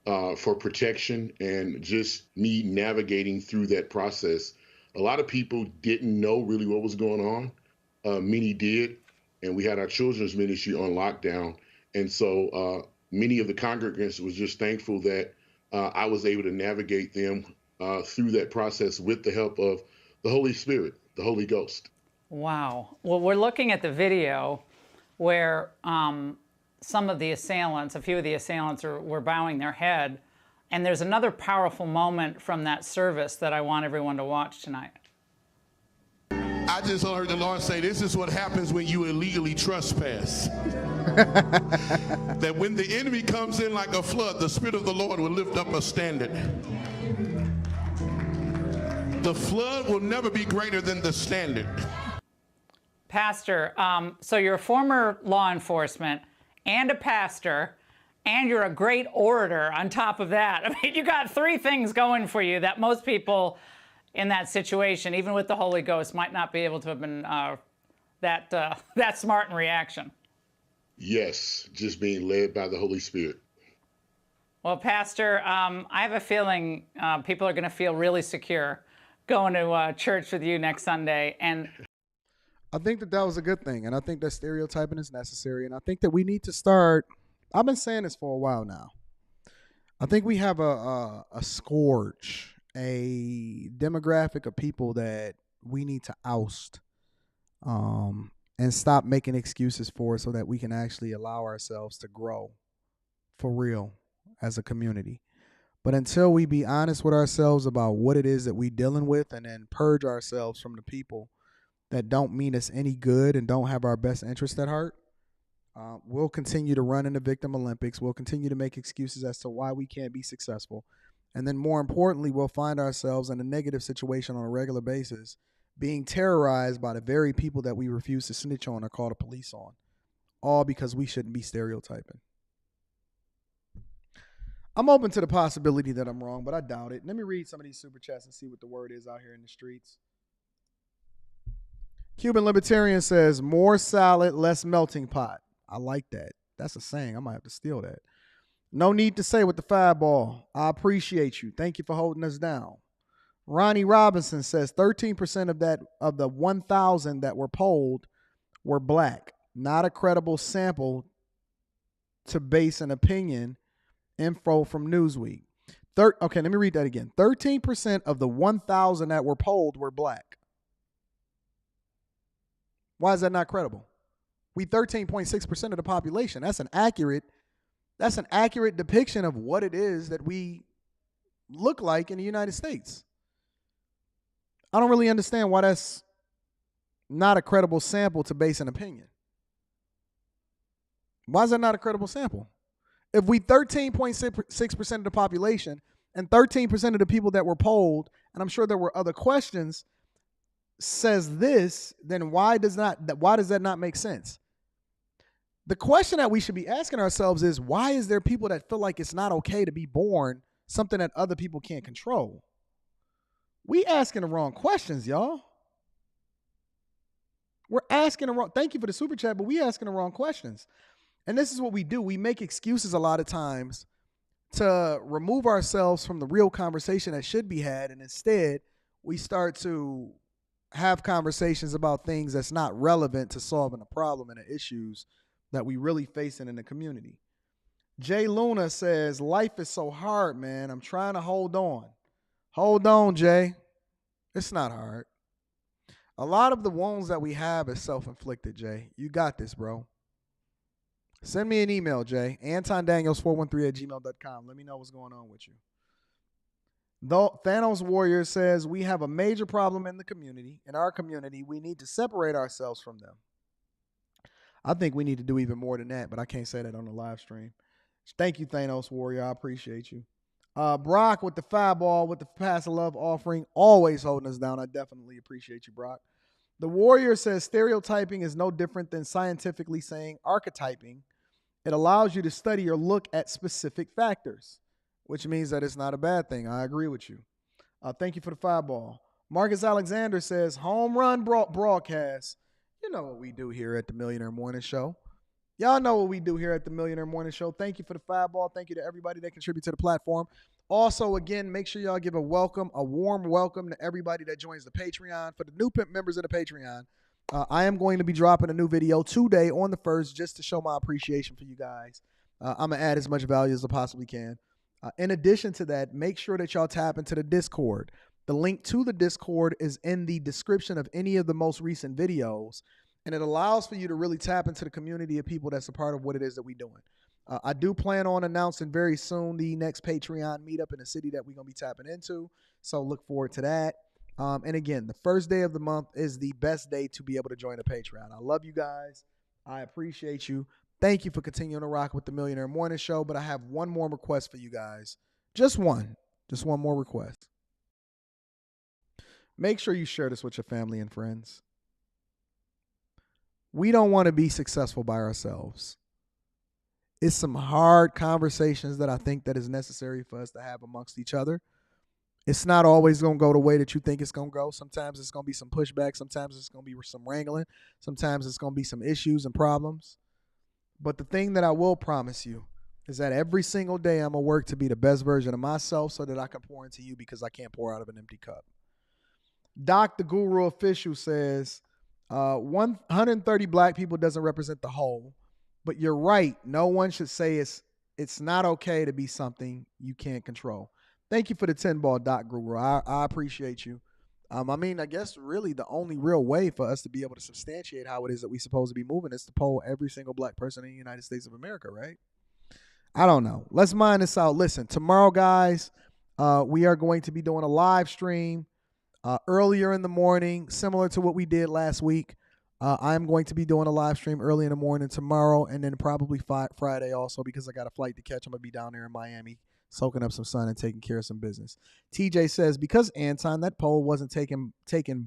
for protection and just me navigating through that process. A lot of people didn't know really what was going on. Many did. And we had our children's ministry on lockdown. And so many of the congregants was just thankful that I was able to navigate them through that process with the help of the Holy Spirit, the Holy Ghost. Wow. Well, we're looking at the video where some of the assailants, a few of the assailants were bowing their head. And there's another powerful moment from that service that I want everyone to watch tonight. I just heard the Lord say, this is what happens when you illegally trespass. That when the enemy comes in like a flood, the Spirit of the Lord will lift up a standard. The flood will never be greater than the standard. Pastor, so you're a former law enforcement and a pastor, and you're a great orator on top of that. I mean, you got three things going for you that most people in that situation, even with the Holy Ghost, might not be able to have been that smart in reaction. Yes, just being led by the Holy Spirit. Well, Pastor, I have a feeling people are going to feel really secure going to church with you next Sunday. And I think that was a good thing. And I think that stereotyping is necessary. And I think that we need to start, I've been saying this for a while now. I think we have a scourge, a demographic of people that we need to oust and stop making excuses for so that we can actually allow ourselves to grow for real as a community. But until we be honest with ourselves about what it is that we're dealing with and then purge ourselves from the people that don't mean us any good and don't have our best interest at heart, we'll continue to run in the victim Olympics. We'll continue to make excuses as to why we can't be successful. And then more importantly, we'll find ourselves in a negative situation on a regular basis, being terrorized by the very people that we refuse to snitch on or call the police on, all because we shouldn't be stereotyping. I'm open to the possibility that I'm wrong, but I doubt it. Let me read some of these super chats and see what the word is out here in the streets. Cuban Libertarian says, more salad, less melting pot. I like that. That's a saying. I might have to steal that. No need to say with the fireball. I appreciate you. Thank you for holding us down. Ronnie Robinson says 13% of the 1,000 that were polled were black. Not a credible sample to base an opinion. Info from Newsweek. Okay, let me read that again. 13% of the 1,000 that were polled were black. Why is that not credible? We 13.6% of the population. That's an accurate depiction of what it is that we look like in the United States. I don't really understand why that's not a credible sample to base an opinion. Why is that not a credible sample? If we 13.6% of the population and 13% of the people that were polled, and I'm sure there were other questions, says this, then why does that not make sense? The question that we should be asking ourselves is, why is there people that feel like it's not okay to be born something that other people can't control? We asking the wrong questions, y'all. We're asking the wrong, thank you for the super chat, but we asking the wrong questions. And this is what we do. We make excuses a lot of times to remove ourselves from the real conversation that should be had. And instead, we start to have conversations about things that's not relevant to solving a problem and the issues that we really facing in the community. Jay Luna says, life is so hard, man. I'm trying to hold on. Hold on, Jay. It's not hard. A lot of the wounds that we have is self-inflicted, Jay. You got this, bro. Send me an email, Jay. AntonDaniels413@gmail.com. Let me know what's going on with you. Though Thanos Warrior says we have a major problem in our community. We need to separate ourselves from them. I think we need to do even more than that, but I can't say that on the live stream. Thank you, Thanos Warrior. I appreciate you. Brock with the fireball, with the pass of love offering, always holding us down. I definitely appreciate you, Brock. The Warrior says stereotyping is no different than scientifically saying archetyping. It allows you to study or look at specific factors, which means that it's not a bad thing. I agree with you. Thank you for the fireball. Marcus Alexander says, home run broadcast. You know what we do here at the Millionaire Morning Show. Y'all know what we do here at the Millionaire Morning Show. Thank you for the fireball. Thank you to everybody that contributes to the platform. Also, again, make sure y'all give a warm welcome to everybody that joins the Patreon. For the new members of the Patreon, I am going to be dropping a new video today on the 1st just to show my appreciation for you guys. I'm going to add as much value as I possibly can. In addition to that, make sure that y'all tap into the Discord. The link to the Discord is in the description of any of the most recent videos, and it allows for you to really tap into the community of people that's a part of what it is that we're doing. I do plan on announcing very soon the next Patreon meetup in the city that we're going to be tapping into, so look forward to that. And again, the first day of the month is the best day to be able to join a Patreon. I love you guys. I appreciate you. Thank you for continuing to rock with the Millionaire Morning Show, but I have one more request for you guys. Just one more request. Make sure you share this with your family and friends. We don't want to be successful by ourselves. It's some hard conversations that I think that is necessary for us to have amongst each other. It's not always going to go the way that you think it's going to go. Sometimes it's going to be some pushback. Sometimes it's going to be some wrangling. Sometimes it's going to be some issues and problems. But the thing that I will promise you is that every single day I'm going to work to be the best version of myself so that I can pour into you, because I can't pour out of an empty cup. Doc the Guru Official says, 130 black people doesn't represent the whole, but you're right. No one should say it's not okay to be something you can't control. Thank you for the 10-ball, Doc Guru. I appreciate you. I guess really the only real way for us to be able to substantiate how it is that we're supposed to be moving is to poll every single black person in the United States of America, right? I don't know. Let's mine this out. Listen, tomorrow, guys, we are going to be doing a live stream earlier in the morning, similar to what we did last week. I'm going to be doing a live stream early in the morning tomorrow, and then probably Friday also, because I got a flight to catch. I'm going to be down there in Miami, soaking up some sun and taking care of some business. TJ says, because Anton, that poll wasn't taken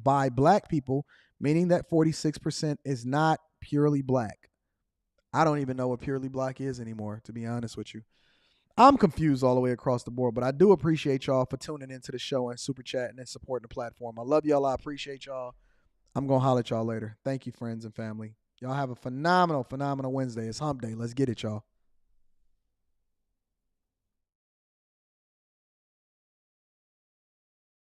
by black people, meaning that 46% is not purely black. I don't even know what purely black is anymore, to be honest with you. I'm confused all the way across the board, but I do appreciate y'all for tuning into the show and super chatting and supporting the platform. I love y'all. I appreciate y'all. I'm going to holler at y'all later. Thank you, friends and family. Y'all have a phenomenal, phenomenal Wednesday. It's hump day. Let's get it, y'all.